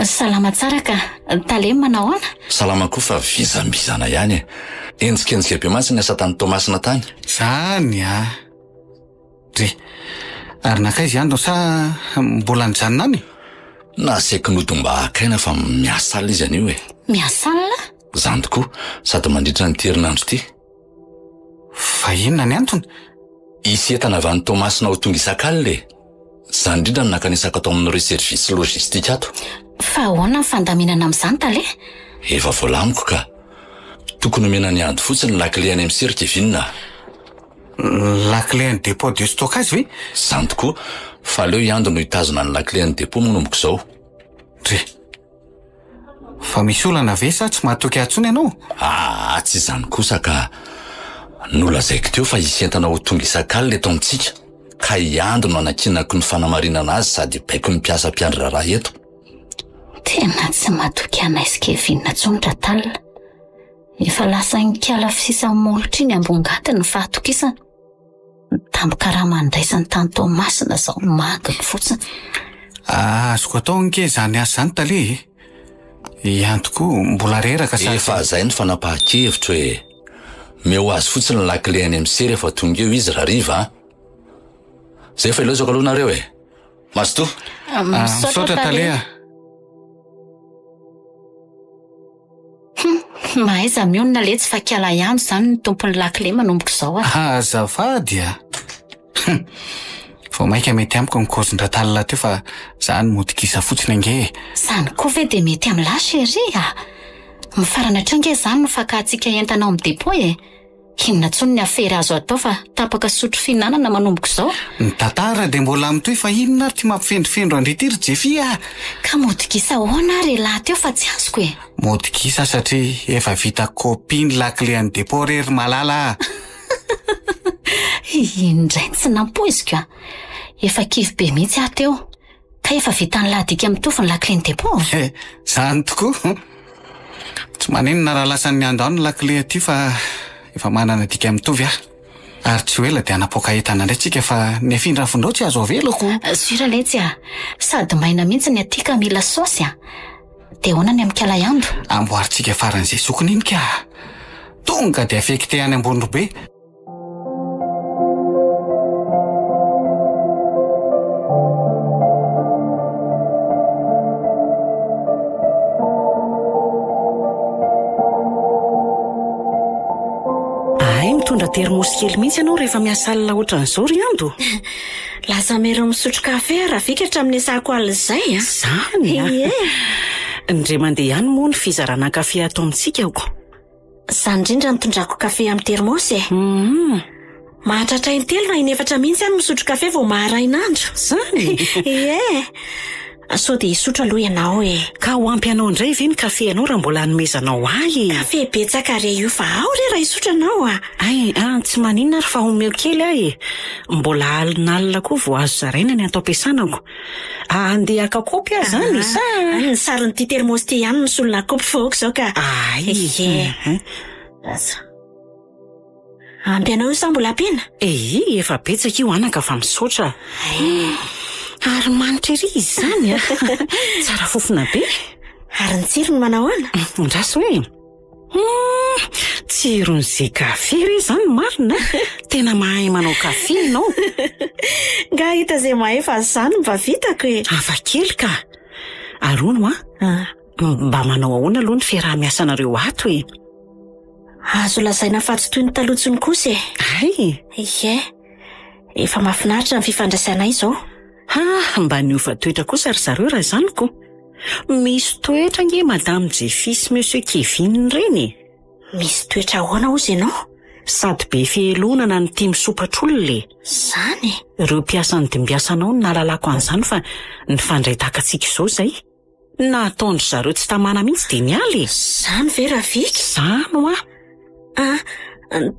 Salama tsara ka. Tale manao ahoana? Salama koa fa vizambizana ihany. Enjikenzika be mantsy ny asa tany Tomasina tany. Zany Ry, ary nakaiza andro sa mbola nijanona any? Nasaiko nodom-ba akaina fa miasa alina izy anio e. Miasa alina? Zany tokoa, sady mandritra ny herinandro ity. Fa inona ny antony? Isy entana avy any Tomasina ho tonga isan-kalina e. Zany indrindra no nakanisako atao amin'ireo servisy lojistika ato. Fa ahoana ny fandaminana amin'izany Tale? Efa voalamiko ka. Tokony omena ny ando fotsiny ny lakile any amin'ny Sir Kevin. Lakile ny dépôt de stockage ve? Zany tokoa, fa aleo iando no hitazona ny lakile ny dépôt manomboka izao. Ry, fa misy olana ve sa tsy mahatoky atsony ianao? Tsy izany kosa ka nolazaiko teo fa isy entana ho tonga isan-kalina eto amintsika. Ka iando no anakinako ny fanamarinana azy sady baiko ny mpiasa mpiandra raha eto. Tena tsy mahatoky anaizy Kevin tsondra talina. Efa lasa nikala fisisa molotra iny ambongatiny ny fahatokisana. Tamboka raha mandraisany tany Tomasina zao maginy fotsiny. Azoko atao nke zany asa zany Tale. Ihany tokoa mbola reraka sa. Efa zay ny fanapahan-kevitra hoe meo azy fotsiny ny lakile any amin'ny Sir efa tonga eo izy raha riva. Zay fa ilozako aloha nareo e. Mazotoa. Misaotra Tale. Mahaiza mionona le tsy fakala ihany zany ny tompon'ny lakile manomboka izao azafady Vao maika mety amiko ny kaozindra talina teo fa zany modikisa fotsiny ange. Zany koa ve dia mety amin'la chérie Mifarana hatranga zany no fakahatsika entanao amin'ny dépôt e. Inona tsony ny afera azo atao fa tapaka sotro fihinanana manomboka izao. Ny tantara dia mbola amitoy fa inona ary ty mampifendrifendro andritiry Jeffy Ka modikisa ahoana ary lahy teo fa tsy azoko e. Modikisa satria efa vita kopiny lakile any dépôt rery malala. Indray tsy nampoiziko Efa kivy be mihitsy aho teo. Ka efa vita ny ladika mitofy ny lakile ny dépôt. Zany tokoa. Tsy maninona raha lasan'ny andao ny lakile aty fa efa manana dika mitovy Ary tsy ho ela dia anapoaka entana indray tsika fa ny afindra fondreo tsy azo avelako. Sura letsy sady maina mihitsy ny aty ka mila saosy Dia ahoana ny amikala iando? Amboaritsika faran'izay sokony iny ka. Tonga dia afekite any ambony be. Mitondra termosy kely mihitsy ianao rehefa miasa alina ohatran'izao ry ando. Lasa mero misotro kafe raha fikatra amin'ny asako alizay Zany Ndre mandeha ihany moa ny fizarana kafe ato amintsika aoko. Zany indrindra nitondrako kafe amin'ny termosy Mahatratra intelo na inefatra mihitsy ihany misotro kafe vao maharainandro. Zany Sao dia isotro aloha ianao Ka ho ampy anao indray ve ny kafe anao raha mbola hanomezanao ahy Kafe betsaka re io fa ao re raha isotro anao tsy maninona ary fa homeo kely ahy Mbola alinalina koa vao azo zaraina ny atao ampiasanako. Andeha haka kopy zany sa ny sarin'ity termosy ty ihany solona kopy foako zao ka ampy anao io sa mbola ampiana? Efa betsaka io anaka fa misaotra. Ary manitra ery izy zany Tsara fofona be. Ary ny tsirony manao ana? Ndraso hoe tsiron'izay kafe re zany marina. Tena mahay manao kafe ianao. Nga hita zay mahay fa zany mba vitako Hafa kely ka. Arono mba manao ahoana aloha ny fiaraha-miasanareo ato Azo lazaina fa tsy toy ny talotsony kosa Efa mahafinaritra ny fifandraisanay izao. Mba niova toetra kosa ry zareo raha zaniko. Misy toetra nge Madame Jiffy sy Monsieur Kevin reny. Misy toetra ahoana ozy ianao? Sady be fielonana ny tia misopatr'olona. Zany? Ireo mpiasan'ny dimbiasanao no nahalalako an'izany fa ny fandray takantsika izao izay. Na ataondry zareo tsy tamana mihitsy dia nialy. Zany ve Rafika? Zany ho Ah,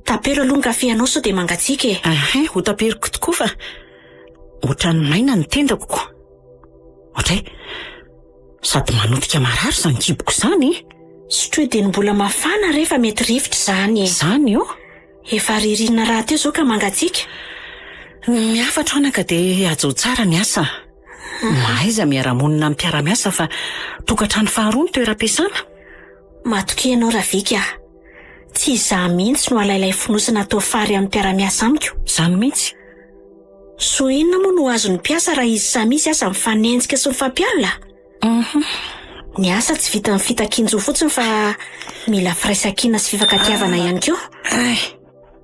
tapero aloha ny kafe anao sao dia mangatsiaka e. Ho taperiko tokoa fa ohatran'ny maina ny tendako. Ohatray, sady manotika marary izany kiboko izany. Sotra hoe dia ny mbola mafana rehefa mety rivotra zany e. Zany io? Efa ririna raha teo izao ka mangatsiaka. Miafatra anaka dia ajo tsara ny asa. Mahaiza miara-monina amin'ny mpiara-miasa fa tokantrano faharoa ny toeram-piasana. Matoky ianao Rafika. Tsy izaho mihitsy no alailay fonosana atao fary amin'ny mpiara-miasa amiko. Zany mihitsy. So inona moa no azon'ny mpiasa raha izy samy misy asa mifanenjika sy mifampialina? Ny asa tsy vita amin'ny fitakian-jo fotsiny fa mila firaisan-kina sy fifankatiavana ihany koa.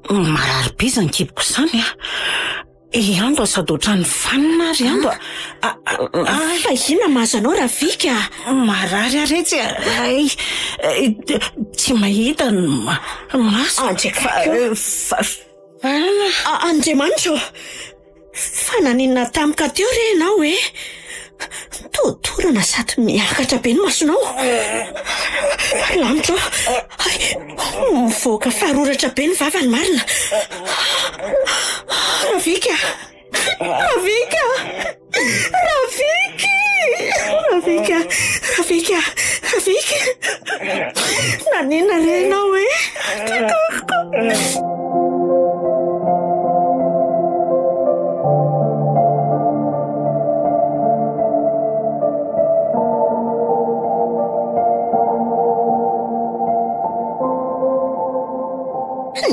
Marary be izany kiboko izany. Andro sady ohatran'ny fanina ary andro. Fa inona mahazo anao Rafika? Marary aretsy. Tsy mahita ny maso. Andriamanitra, fa naninona tampoka teo re ianao e? Totorana sady miakatra be ny masonao. Lamitra, mivoaka faroratra be ny vavany marina. Rafika! Rafika! Rafika! Rafika! Rafika! Rafika! Naninona re ianao e? Tikoko!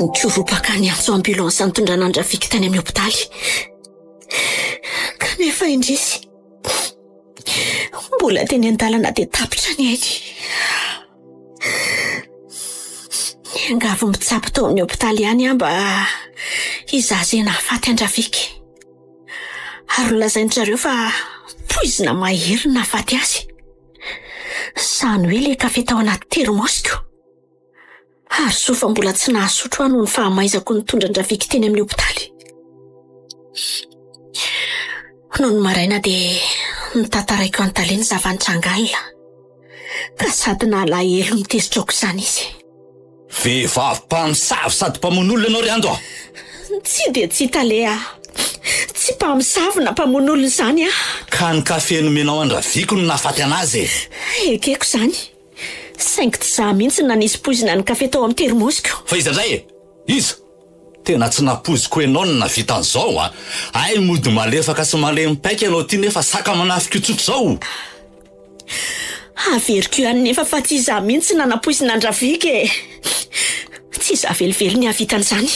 Nikoropaka ny antso ambulance nitondrana ny Rafika tany amin'ny hopitaly. Kanefa indrisy mbola teny an-dalana dia tapitra ny ainy. Niangavo mitsapy tao amin'ny hopitaly ihany aho mba hizazena hafaty an Rafika. Ary lazainy zareo fa poizina mahery ny hafaty azy. Sany hoe le kafe tao anaty termosiko. Ary sofa mbola tsy nahasotro ano ny fahamaizako nitondra ny Rafika teny amin'ny hopitaly. Noho ny maraina dia nitantaraiko an-taleny zavanitrangalina. Ka sady nalahelo mitezitra aoka izany izy. Vehivavy mpamosavy sady mpamono olona ianao ry andro. Tsy dia tsy talea. Tsy mpamosavy na mpamono olona izany Ka ny kafe nomenao an Rafika no nahafaty anazy. Ekeko izany. Saingy tsy izaho mihitsy nanisy poizina ny kafe tao amin'ny termosiko. Fa iza indray e? Iza? Tena tsy napoziko ianao no navita an'izao Ay mody malefaka sy malemy-paika ianao ty nefa saka manafika itsotro izao. Averiko ihany nefa fa tsy izaho mihitsy nanapoizina ny Rafika e. Tsy izaho velively ny havita an'izany.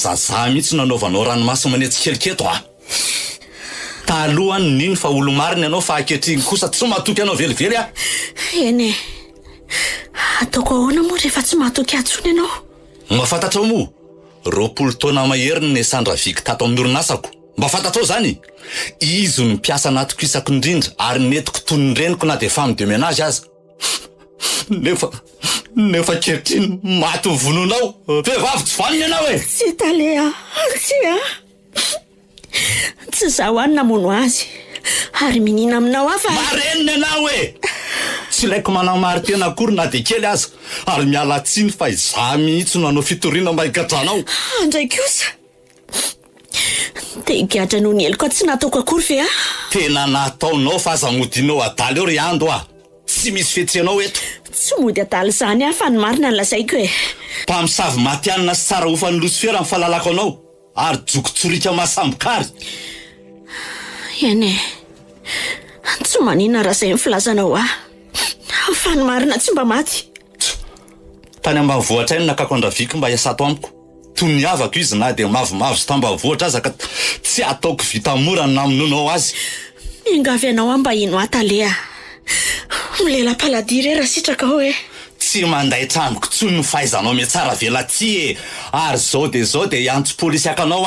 Zaho mihitsy nanaovanao ranomasina manetsy keliketo Taloha niny fa olo marina ianao fa ankehitriny kosa tsy mahatoky ianao velively Eny e. Ataoko ahoana moa rehefa tsy mahatoky atsony ianao? Mahafantatra moa 20 taona mahery ny nesan'ny Rafika tato amin'ny orinasako. Mba fantatrao zany. Izy no mpiasa anatiko isako indrindra ary netiko toy ny reniko na dia femme de ménage aza. Nefa kehitriny maty ny vononao. Vehivavy tsy vanina ianao e. Tsy talea. Tsy izaho any namono azy. Ary minina aminao afa. Marenina ianao e. Tsy laiko manamary tena akory na dia kely aza. Ary miala tsiny fa izaho mihitsy no hanao fitoriana maikatranao. Andray kosa. Dia gadra noho ny heliko tsy nataoko akory ve Tena nataonao fa aza modinao adaly eo ry andro Tsy misy fetsenao eto. Tsy mody adaly izany fa ny marina ny lazaiko e. Mpamosavy matianina sy tsara hofan'ny losifera ny fahalalako anao. Ary jokotsorika masambokary. Eny e. Tsy manina raha izay filazanao fa ny marina tsy mba maty. Tany ambanivohitra iny nakako an Rafika mba hiasato amiko. Toniavako izy na dia mavomavo sy tambanivohitra aza ka tsy ataoko vita mora ny namononao azy. Mingavy anao mba ino talea. Milela-paladiry raha sitraka ao e. Tsy manday tramiko tsony ny fahaizanao mihatsara velaty e. Ary zao dia hiantso polisy akanao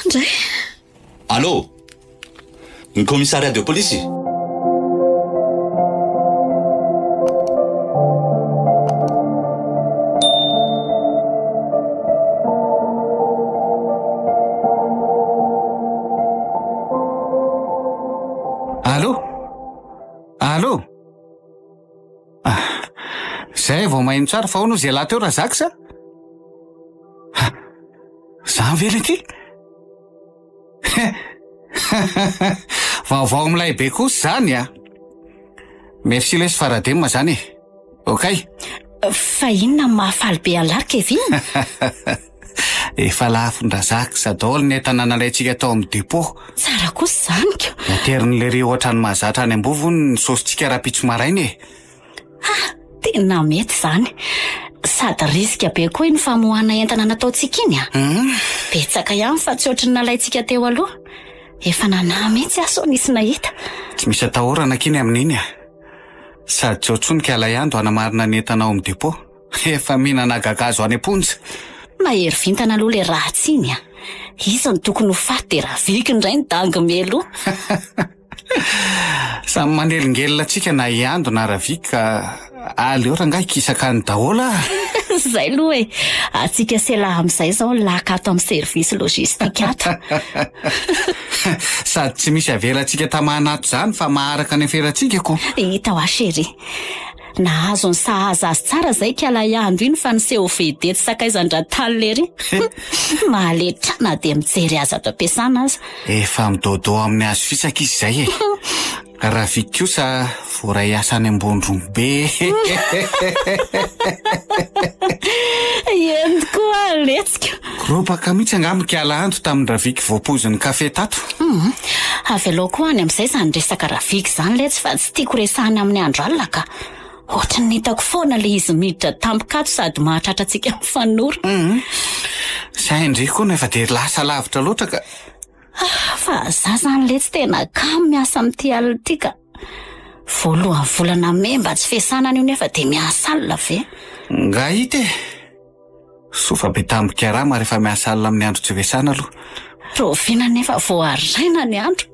Andray. Allô? Ny commissariat de police? Allô? Allô? Zay vao mahino tsara fa hono zay lahy teo raha zaka sa? Za mively ity? Vaovao amilay be kosa zany a. Merci lesy farademma zany e. Okay. Fa inona mahafaly be alary Kevin? Efa lafon-drazaka daholo ny tanàna ilayntsika tao amin'ny dépôt. Tsara kosa zany ko. Naterin'le rio ohatrany mahazatra any ambovo ny saositsika raha-pitso maraina e. Tena mety zany. Sady risika be koa iny famoahana entana nataontsika iny a. Betsaka ihany fa tsy ohatry ny nalaintsika teo aloha. Efa nanahy mihitsy aso nisy nahita. Tsy misy atahorana kiny amin'iny a. Sady tsy ohatrony ka alaiandro hanamarina ny entanao amin'ny dépôt. Efa mihinana gagazo any am-ponja. Mahery vintana aloha le ratsy iny a. Iza ny tokony ho faty de raha viky indray ny dangy melo. Samy manelingelina tsika na iando na raha viky ka aleora nga ikisaka ny dahola. Zay aloha e. Atsika selaha amin'izay zao laka ato amin'ny service logistika ato. Sady tsy misy avelantsika tamanato zany fa maharaka ny aferantsika ko. Hita ho chéri. Nahazo ny sahaza azy tsara zay ka alaiandro iny fa niseho vedety sakaizan-drataly lery. Mahaletrana de mijery azy ato ampiasana aza. Efa midodo amin'ny hazo fisaka izy zay e. Raha viky kosa voray asa any ambondrombo be. Ento koa aletsika. Ropaka mihitsy angamika alahandro tamin'ny raviky voapozon'ny kafe tato. Avy aloha koa any amin'izay zany resaka raviky zany letsy fa tsy tiako resahana amin'ny andro alina ka. Ohatry ny hitako foana le izy miditra tampikato sady mahatratra antsika mifanora. Saindry koa nefa de lasa lavitra loatra ka. Fa za zany letsy tena kamo miasa amin'ity alina ity ka. Voalohany volana memba tsy fiasanana io nefa de miasa alina ve? Nga hita e. Sofa be tambika rama rehefa miasa alina amin'ny andro tsy fiasana aloha. Rovina nefa voaraina ny andro.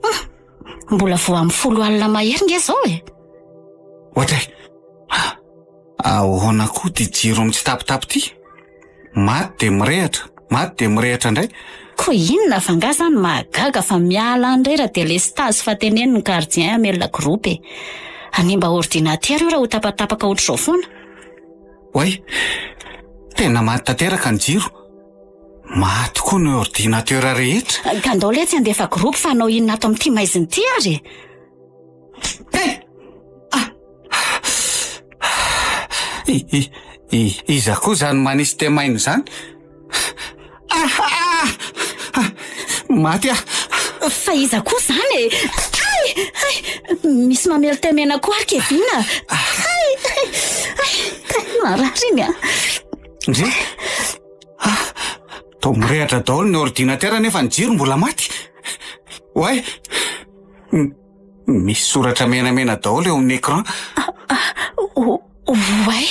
Mbola voa amin'ny 10 alina mahery nge zao e. Ohatra e. Ahoana koa ty jiro amin'ny tsy tapitapy ty? Maty de mirehatra indray. Ko inona fa nga zany mahagaga fa miala andray raha de le stage fa teneny ny gardien amelona groupe e. Animba ordinateur io raha ho tapatapaka ohatr'izao foana. Oay, tena maty tanteraka ny jiro. Maty koa ny ordinateur rehetra. Ka ndao letsy andefa groupe fa anao inona ato amin'ity maiziny ty ary. Iza koa zany manisy temaino zany. Maty fa iza koa zany e. Misy mamelo temena koa ary Kevina. Marary iny a. Ndre? Tô mirehatra daholo ny ordinateur nefa ny jiro mbola maty. Oay, misy soratra menamena daholo eo amin'ny écran. Oay,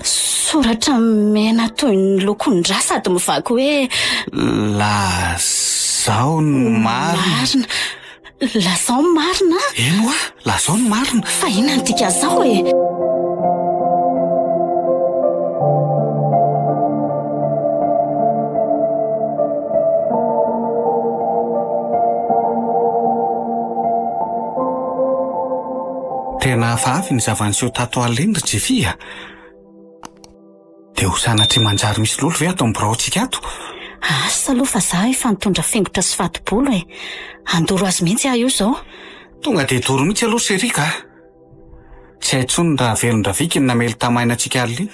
soratra mena toy ny lokon-dra sady mivaky hoe Lazao ny marina. Lazao ny marina? Eno a, lazao ny marina. Fa inona ny tika zao e? Tena hafahavy ny zavaniseho tato aliny ry Jefia. De ho sanatry manjary misy lolo ve ato ambiraontsika ato? Asa aloha fa za efa nitondra fingotra sy fatobolo e. Andoro azy mihitsy aho io zao. Tonga de doro mihitsy aloha serika. Tsy hay tsony raha velon-draviky ny namely tamaina antsika aliny.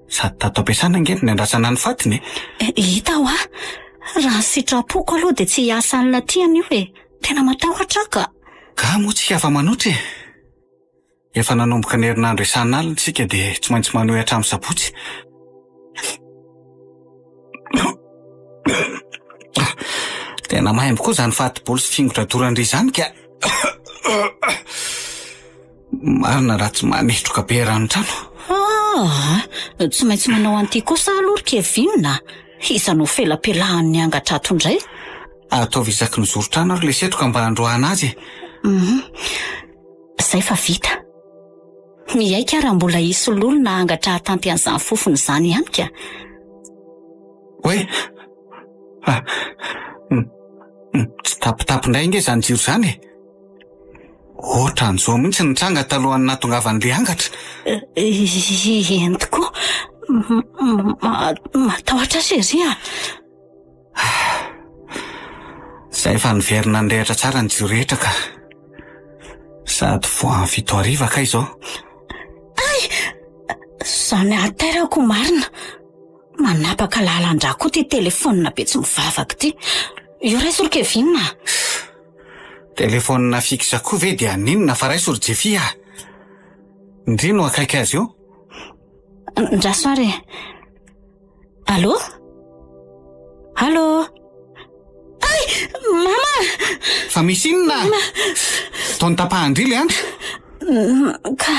Sady tato ampiasana angeny ny andrasana ny fatiny. Hita ho a. Raha sitrapoko aloha de tsy hiasa alina tiany io e. Tena matahotra ka. Ka moa tsika afa manotra e. Efa nanomboka ny herinandro isan'alina alina tsika de tsy maintsy manohy hatramin'ny sabotsy. Tena maimbo koa zany fatibolo sy fingotra dorandry zany ka. Marina raha tsy manetroka be ranotrano. Tsy maintsy manao an'ity kosa aloha ry Kevina. Iza no felapelahan'ny angatrato indray. Ataovy isaky ny zorotrano ary le setroka mba handroahana azy. Zay fa vita. Miaika raha mbola hisy lolo na angatra tanty an'izany fofony zany ihany ka. Oe, tsy tapitapy indray nge zany jiro zany e. Ohatran'izao mihitsy nitranga talohan'ny nahatongavan'le angatra. Eny tokoa. Matahotra sery a. Zay fa niverina nirehitra tsara ny jiro rehetra ka sady voa fito ariva ka izao. Ay! Zany aterako marina. Manapaka lalandra koa ty telefonina be tsy mivavaka ty. Io raisy ry Kevin. Telefonina fixe koa ve dia ninona fa raisy ry Jeffy a. Ndry no akaiky azy io. Ndrasoare. Allô? Allô? Ay! Mama! Fa misy inona? Taony tapahandry le andro? Ka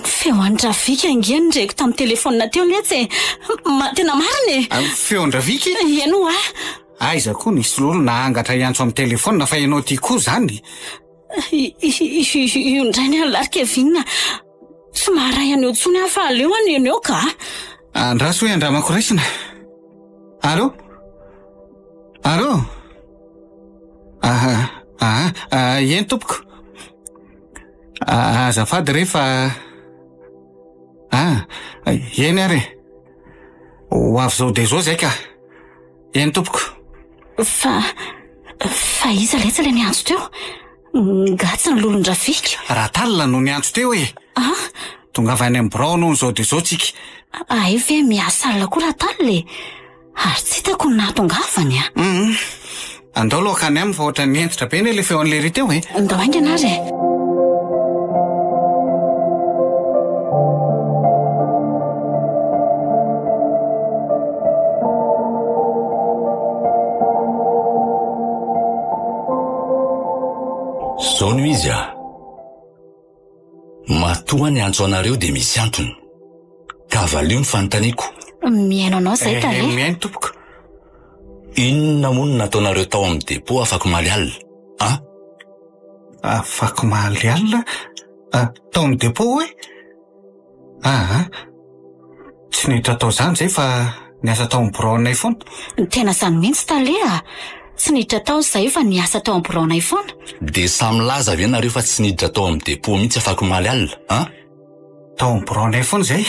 feon-dravika angeny ndraiky tamin'ny telefonina teo letsy. Tena mariny. Feon-dravika? Ianao a? Aiza koa nisy lolo nahangatra iantso amin'ny telefonina fa ianao ty koa zany. Io ndray ny alary Kevin. Somary anio tsony fa aleo any eneo ka. Andraso hoe andramako raisina. Allô? Allô? Eny tompoko. Azafady rehefa eny ary. Ho avy zao de zao zay ka. Eny tompoko. Fa iza letsy le niantso teo? Ngatsy ny lolon-dravika. Ratalina no niantso teo e. Tongava any amin'ny birao noho zao de zao tsika. Ay ve miasa alina koa Ratalina. Ary tsy hitako ny nahatongavany a. Andao aloha kany aminy fa ohatra nientsitra be ny le feon'le ry teo e. Andao aingana ary. Zao no izy a. Matoa ny antso anareo de misy antony. Ka valio ny fanontaniako. Miaino anao zay tale. Miaino tompoko. Inona moa no nataonareo tao amin'ny depo afaka maly alina? Afaka maly alina? Tao amin'ny depo hoe? Tsy niditra tao zany zay fa niasa tao amin'ny buraonay foana. Tena zany mihitsy tale a. Tsy niditra tao zay fa niasa tao amin'ny buraonay foana. De samy laza ve nareo fa tsy niditra tao amin'ny depo mihitsy afaka maly alina? Tao amin'ny buraonay foana zay.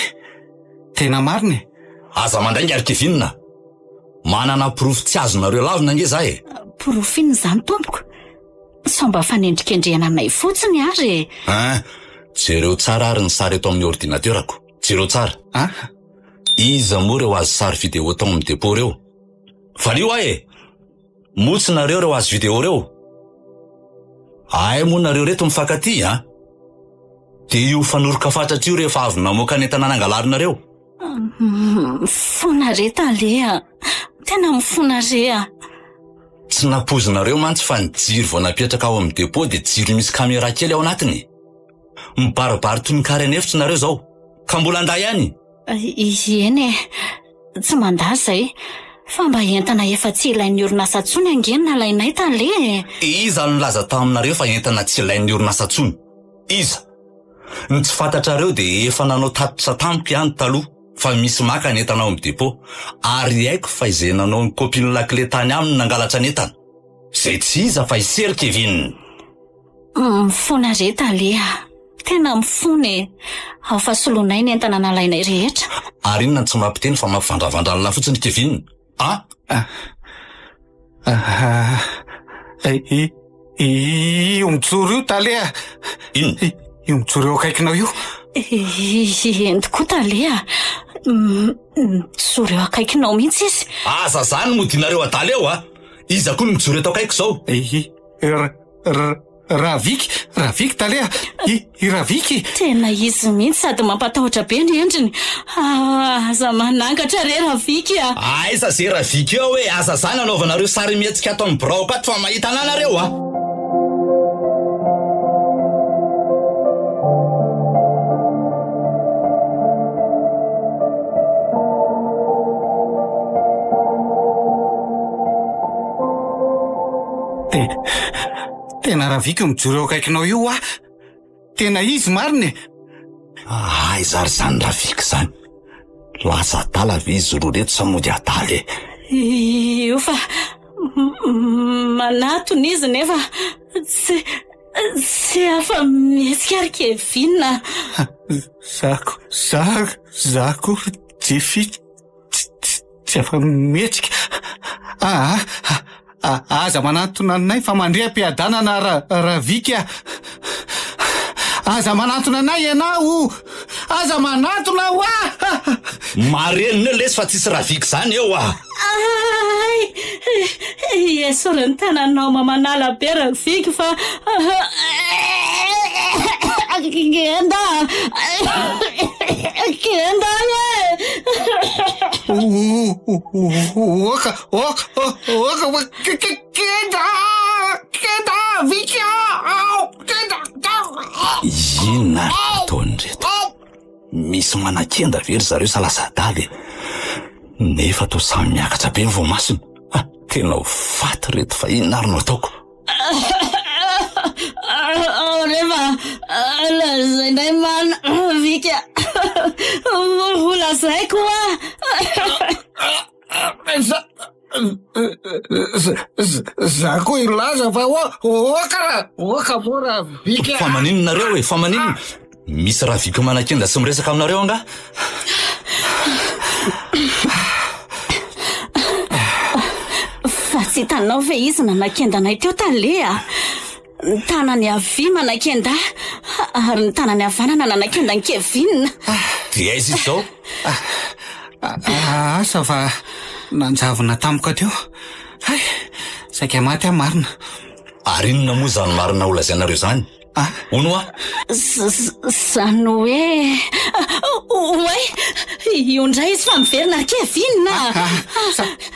Tena mariny. Aza mandrainga ary Kevin. Manana proof tsy azonareo lavina nge za e. Proof iny zany tompoko. Somba fanendrikendrehana anay fotsiny ary. Jereo tsara ary ny sary eto amin'ny ordinateurako. Jereo tsara. Iza moa reo azo sary video tao amin'ny depo reo? Valio e. Motsy nareo reo azo video reo. Ay moa nareo reto mifankaty De io fanoroka fatratra io rehefa avy namoaka ny entana nangalarina Fona re talea. Tena mifona re. Tsy napozonareo mantsy fa ny jiro vao napetraka ao amin'ny depo de jiro misy caméra kely ao anatiny. Mibaribary toy ny karen efitra nareo zao. Ka mbola anday ihany. Eny tsy mandà zay. Fa mba entana efa tsy ilain'ny orinasa tsony angeny nalainay tale. Iza no laza taminareo fa entana tsy ilain'ny orinasa tsony? Iza? Ny tsy fantatrareo de efa nanao tatitra tampy ihany taloha fa misy maka ny entana ao amin'ny depo. Ary haiko fa izay nanao ny kopiny lakile tany aminy nangalatra ny entana. Zay tsy iza fa isery Kevin. Mifona re talea. Tena mifone. Ao fa solonay ny entana nalainay rehetra. Ary inona tsy mampiteny fa mampivandravandranala fotsiny Kevin? Io mijoro io talea. Inona? Io mijoro eo akaikinao io. Eny tokoa talea. Mijoro eo akaikinao mihitsy izy. Aza zany modinareo adaly eo Iza koa no mijoro eto akaiko zao? Raviky talea. I Raviky. Tena izy mihitsy sady mampatahotra be ny endriny. Aza manangatra re Raviky Aiza zay Raviky eo hoe aza zany anaovanareo sary mihetsika ato amin'ny birao pato fa mahita anareo Tena Raviky mijoro eo akaikinao io Tena izy mariny. Aiza ry zany Raviky zany. Lasa adala ve izy roa reto sa mody adaly Io fa manatony izy nefa Tsy afa mihetsika ary Kevin. Zako Jeffy tsy afa mihetsika. Aza manatona anay fa mandrea mpiadanana Ravika. Aza manatona anay ianao. Aza manatona ho marenina lesy fa tsisy Ravika zany eo Esora ny tananao mamanala be Ravika fa Kenda Vika inona ataony reto misy manakenda very zareo salasadaly nefa to samy miakatra be ny voamasina. Tena ho faty reto fa inona ary no ataoko. Rehefa lazainay mana Vika volazaiko Zako ilaza fa oka mora Vika. Fa maninona nareo fa maninona misy Ravika manakenda sy miresaka aminareo anga. Fa tsy tanao ve izy nanakenda-nay teo Talea. Ny tanany avy manakenda ary ny tanany havanana nanakenda ny Kevin. Dia izy izao asa fa nanjavona tampoka teo. Saika maty marina. Ary inona moa zany marina ho lazainareo zany? Ono Zany hoe io ndray izy fa miverina Kevin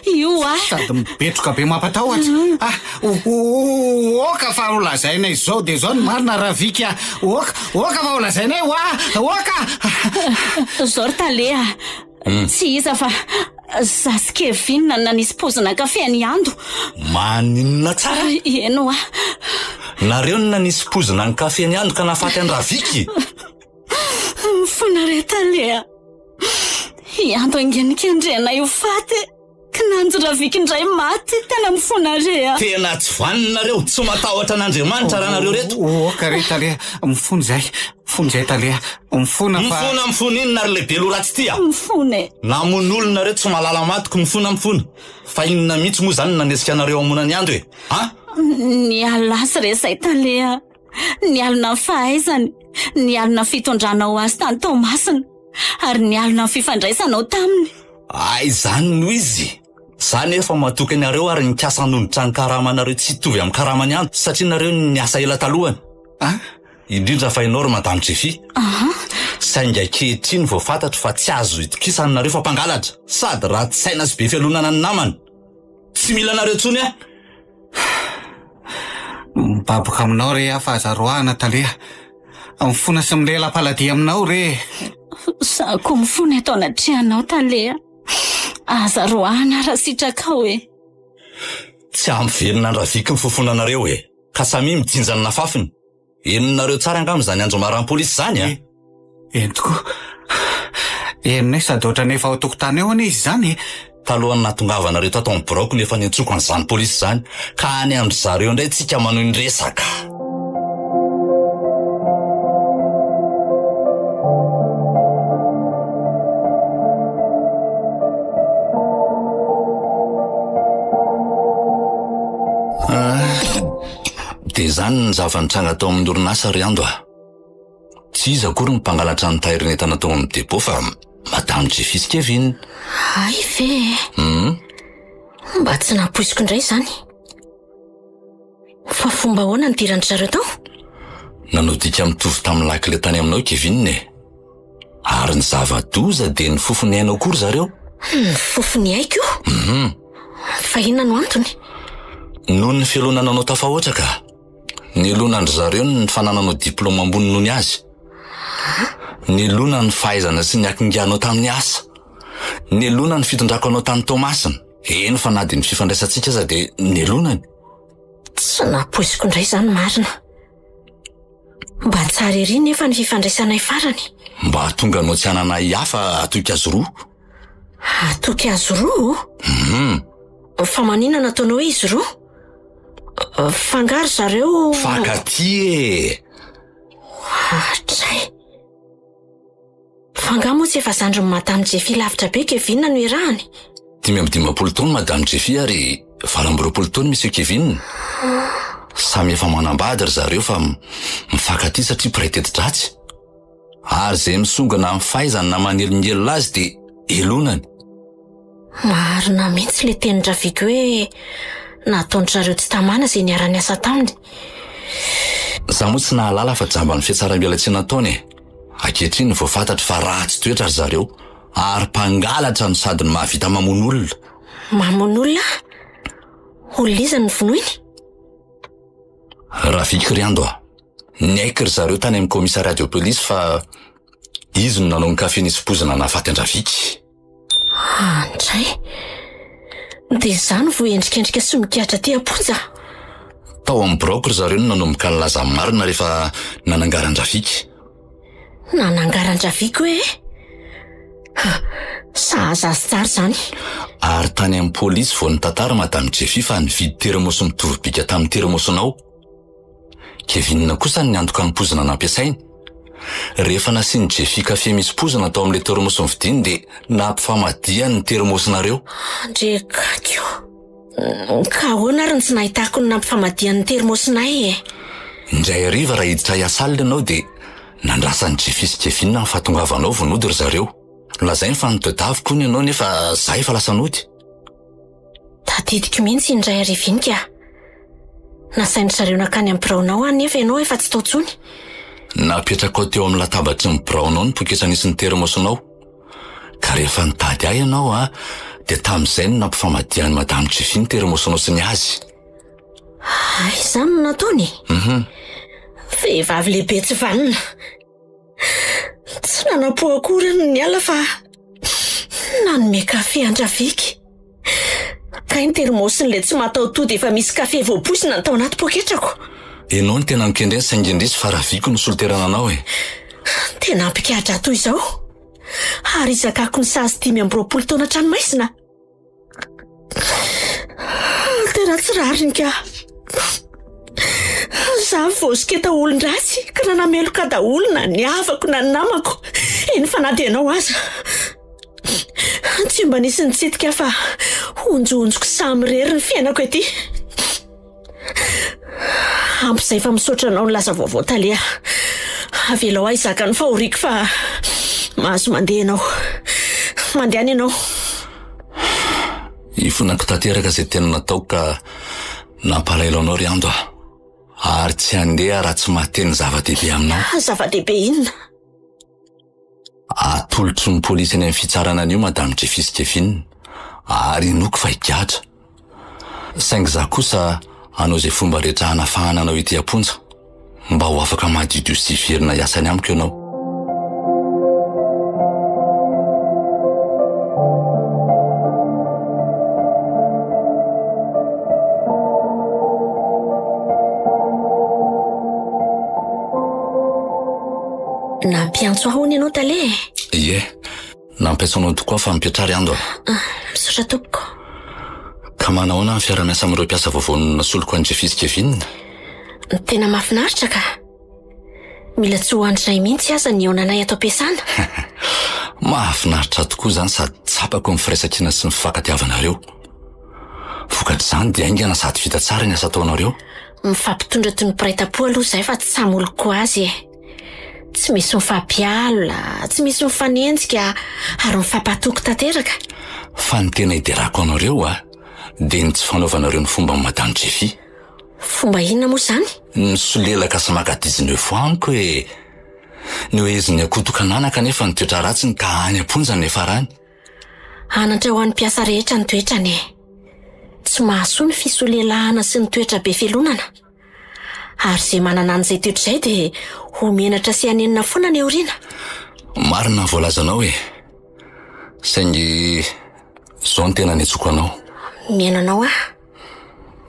io sady mipetroka be mampatahotra. Oka fa ho lazainay zao de zao ny marina Ravika. Oka fa ho lazainay oka zao Talea. Tsy iza fa zasy Kevin nanisy pozina kafe ny ando. Maninona tsara eno nareo no nanisy pozina ny kafe ny ando ka nafaty any Ravika. Fonare Talea. Iando angenikendrena io faty ka nanjo Ravika indray maty tena mifonare. Tena tsy vaninareo tsy matahotra an'Andriamanitra raha nareo reto. Oka re Talea mifony zay Talea mifona inona ary lehibe lo ratsy tia mifone namon'olona reto tsy malala matoko mifona fa inona mihitsy moa zany nanesika anareo amonany ando ny alasy resay Talea. Ny alina ny fahaizany, ny alina fitondranao azy tany Tomasina ary ny alina fifandraisanao taminy. Zany no izy. Zany efa matoky anareo ary nikasa nonitra ny karamanareo tsy hitovy amin'ny karamany ando satria nareo niasa ela talohany. Indrindra fa ianao Madame Jeffy. Sainga ankehitriny vao fantatro fa tsy azo itokisana nareo fa mpangalatra sady raha tsy saina sy be fialonana ny namany. Tsy mila nareo tsony mibaboka aminao re afahazaroana Talea. Mifona sy milela-paladia aminao re. Zako mifona atao anatrihanao Talea. Azaroana raha sitraka tsy amverina ny Ravika mifofonanareo ka samy mijinjana na fafiny. Enonareo tsara angam zany andro maram-polisy zany entoko. Enonay sady ohatrany efa ao tokotany eo izy zany. Talohany nahatongavana reto atao amin'ny broko nefa niantsoko an'izany polisy zany ka any andro zareo indray tsika manao ny resaka. De zany ny zava-nitranga tao amin'ny orinasa ry ando tsy izy akory ny mpangalatra ny tahirinetana tao amin'ny depôt fa Madame Jeffy sy Kevin. Mba tsy napoisiko indray zany. Fa fomba ahoana nidirandry zareo tao? Nanodika mitovy tamin'ny lakile tany aminao Kevin ary ny zava-doza de ny fofony hainao akory zareo. Fofony haiko? Fa inona no antony? Noho ny fialonana anao tafahoatra ka nielonandry zareo ny fanananao diplôma ambony noho ny azy. Nielona ny fahaizana sy ny akinganao tamin'ny asa. Nielona ny fitondrako anao tany Tomasina. Eny fa na de ny fifandraisantsika aza de nielonany. Tsy napoisiko indray zany marina. Mba tsara ery nefa ny fifandraisanay farany. Mba tonga anao tsy hananay hafa atoky azy roa. Atoky azy roa? Fa maninona nataonao izy roa? Fangaro zareo. Fakaty e. Hatray. Fangaro moa tsy efa zandriny Madame Jeffy lavitra be Kevin no irahany. 5 taona Madame Jeffy ary 20 taona Monsieur Kevin. Samy efa manambady ry zareo fa mifakaty satria piraiteto-dratsy. Ary zay misongana amin'ny fahaizany na manelingelina azy dia elonany. Marina mihitsy le teny Rafika hoe nataony zareo tsy tamana izay niara-ny asa taminy. Za moa tsy nahalala fa jamba ny fiatsaram-bialatsiny nataony e. Ankehitriny vao fantatry fa ratsy toetra ry zareo ary mpangalatra no sady ny mahavita mamono olona. Mamono olona? Olona iza ny vonoiny? Rafika Riando a. Niaiky ry zareo tany amin'ny komisariat de police fa izy no nanao ny kafe nisy-pozina nahafaty an-Rafika. Andray. Dia izany vao endrikendrika somikatra ty amponja. Tao amin'ny braoko ry zareo no nanomboka ny laza marina rehefa nanangaran-Rafika. Nanangaran-Rafika hoe? Sahaza azy tsara zany. Ary tany amin'ny polisy vao nitantara Madame Jeffy fa nividy termosy mitovy bika tamin'ny termosynao. Kevin kosa ny antoka ny pozina nampiasainy. Rehefa nasiany Jeffy kafe misy pozina tao amin'ilay termosy nividiany dia nampifamadiany ny termosinareo. Andrekakio. Ka ahoana ary tsy nahitako ny nampifamadiany ny termosinay e. Indray hariva raha hiditra hiasa alina ianao dia nandrasan'ny Jeffy sy Kevin ny fahatongavanao vonody ry zareo. Lazainy fa nitodavy koa ianao nefa zay fa lasa nody. Tadidiko mihitsy indray harivinika. Nasainy zareo nakany amin'ny biraonao nefa ianao efa tsy tao tsony. Napetraka ao teo amin'ny latabatry ny biraonao ny pokesa nisy ny termosinao. Ka rehefa nitady ahy ianao dia tamin'izay no nampifamadiany Madame Jeffy ny termosinao sy ny azy. Izany no nataony? Vehivavy lehibe tsy vanina. Tsy nanapo akory ny ala fa nanome kafe an-Rafika. Ka ny termosin'ilay tsy matao tody efa misy kafe voaposina tao anaty poketrako. Ianao ny tena mikendreny saingindrisy fa Rafika no soliterananao e. Tena ampikahatra toy izao. Ary izakako ny sazy 5 taona tranomaisina. Tena tsy rariny ka. Za vosiketa olon-dratsy ka nanameloka daholo na ny havako na ny namako. Eny fa na dia ianao aza. Tsy mba nisy nitsitika fa onjonjoko samy rery ny fiainako ety. Amp'izay fa misaotra anao ny laza vaovao talia. Avelao ahy izaka ny fahoriako fa mahazo mandeha ianao. Mandehana ianao. Ifonako tanteraka izay tena natao ka nampalaelo anao Riando a. Ary tsy handeha raha tsy mahateny zava-dehibe aminao. Zava-dehibe inona? Atolotry ny polisy eny amin'ny fitsarana an'io Madame Jeffy sy Kevin. Ary noko fa hikatra. Saingy za kosa hanao izay fomba rehetra hanafahana anao ety amponja mba ho afaka mahadidio sy verina hiasany amiko ianao. Nampiantso ahony ianao tale? Ie, nampiantso anao tokoa fa mipetra Riando a. Misaotra tompoko. Ka manahoana ny fiara-miasa amin'ireo mpiasa vaovao nasoloko an'i Jeffy sy Kevin? Tena mahafinaritra ka. Mila tsy ho andrinay mihitsy aza ny eonanay ato am-piasana. Mahafinaritra tokoa izany sady tsapako ny firaisan-kina sy ny fifankatiavanareo. Vokatr'izany dia aingana sady vita tsara ny asa ataonareo. Mifampitondra toy ny piraita-po aloha izay fa tsy samy oloko azy e. Tsy misy mifampiala, tsy misy mifanenjika ary mifampatoko tanteraka. Fa ny tena hiderako anareo dia ny tsy fanaovanareo ny fomba Madame Jeffy. Fomba inona moa izany? Ny solelaka sy maka 19 amiko hoe ny oeziny akotoka nanaka nefa ny toetra ratsiny ka any amponja ny efa rany. Anatra ho an'ny mpiasa rehetra ny toetrany e. Tsy mahasoa ny fisolelahana sy ny toetra be felonana. Ary izay manana an'izay toetra izay dia homenatra sy hanenina foana ny aoriana. Marina voalazanao e. Saingy izao ny tena niantsoko anao. Miainanao a?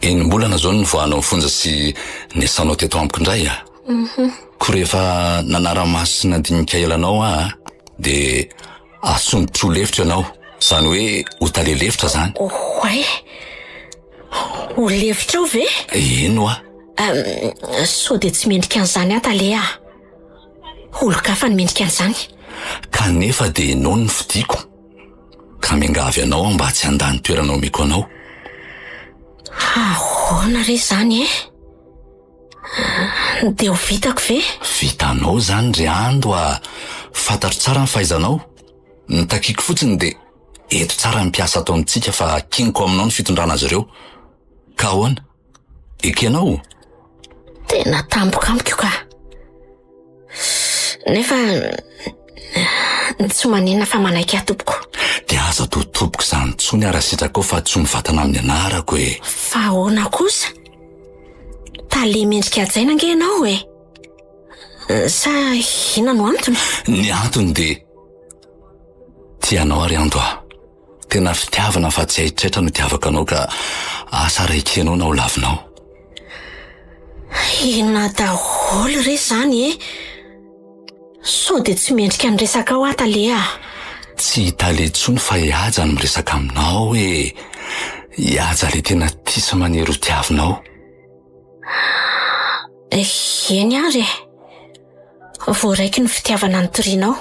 Enim-bolana izao ny voanao fonja sy niasanao teto amiko indray a. Ko rehefa nanara-maso sy nandinika elanao dia asombotra ho lefitra ianao. Izany hoe ho talelefitra izany. Oay, Ho levitra ao ve? Ino a? So dia tsy mendrika an'izany aho Talea. Olo-kafa ny mendrika an'izany. Kanefa dia ianao ny fidiako. Ka miangavy anao mba tsy handany toerana omeko anao. Ahoana re zany dia ho vitako ve? Vitanao zany ry ando a fantatro tsara ny fahaizanao. Ny takiako fotsiny dia eto tsara ny mpiasa atao amintsika fa kiniko aminao ny fitondrana azy ireo. Ka ahoana? Ekenao? Tena tampoka amiko ka. Nefa tsy manina fa manaiky atompoko. Dia aza totoboko izany tsony ara-sitraka ao fa tsy mivatana amin'ny anarako e. Fa ahoana kosa? Tale mendrika ajaina ange ianao sa ina no antony? Ny antony dia tianao ary ando a. Tena fitiavana fa tsy hahitrehitra no tiavaka anao ka asa raikenao na ho lavinao. Inona daholo re zany so dia tsy mendrika ny resaka ao Talea. Tsy Tale tsony fa ihaja ny miresaka aminao hoe ihaja le tena tia sy manery ho tiavinao. Eny ary voaraiky ny fitiavana ny torianao.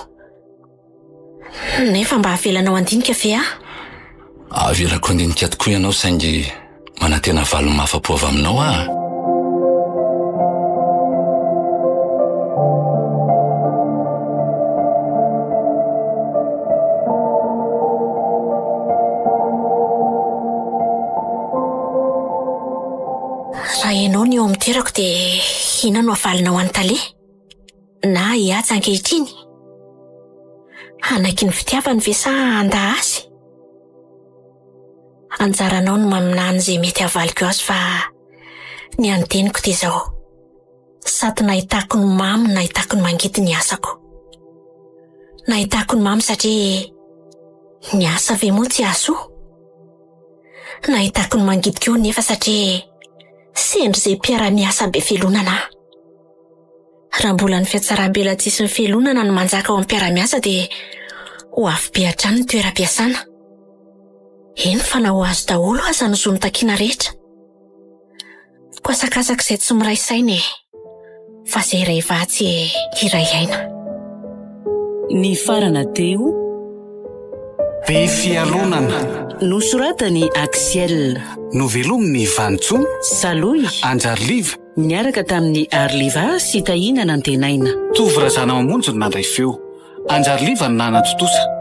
Nefa mba havelanao andinika ve Avelako andinika tokoa ianao saingy manantena valo mafapo avy aminao a. Raha ianao ny eo amin'ny toerako dia ina no avalinao any Tale? Na hihaja ankehitriny? Anaiky ny fitiavany ve sa handa azy? Anjaranao no maminany izay mety havaliko azy fa ny anteniko dia izao. Sady nahitako ny mamy nahitako ny mangidy ny asako. Nahitako ny mamy satria ny asa ve moa tsy aso? Nahitako ny mangidy koa nefa satria sendry izay mpiara-miasa be felonana. Raha mbola ny fiatsaram-bela tsisy ny felonana no manjaka ao amin'ny mpiara-miasa dia ho afy be hatrany ny toeram-piasana. Eny fa na ho azo daholo aza ny zony takiana rehetra. Koasakasaka izay tsy miray saina fa izay iray vatsy iray aina. Ny farana teo Be fialonana nosoratany Axiel novelominy Vantso Saloy Anjarliva niaraka tamin'ny Arliva sy Tahina nantenaina. Tovy razana mamonjy no nandray feo. Anjarliva no nanatotosa.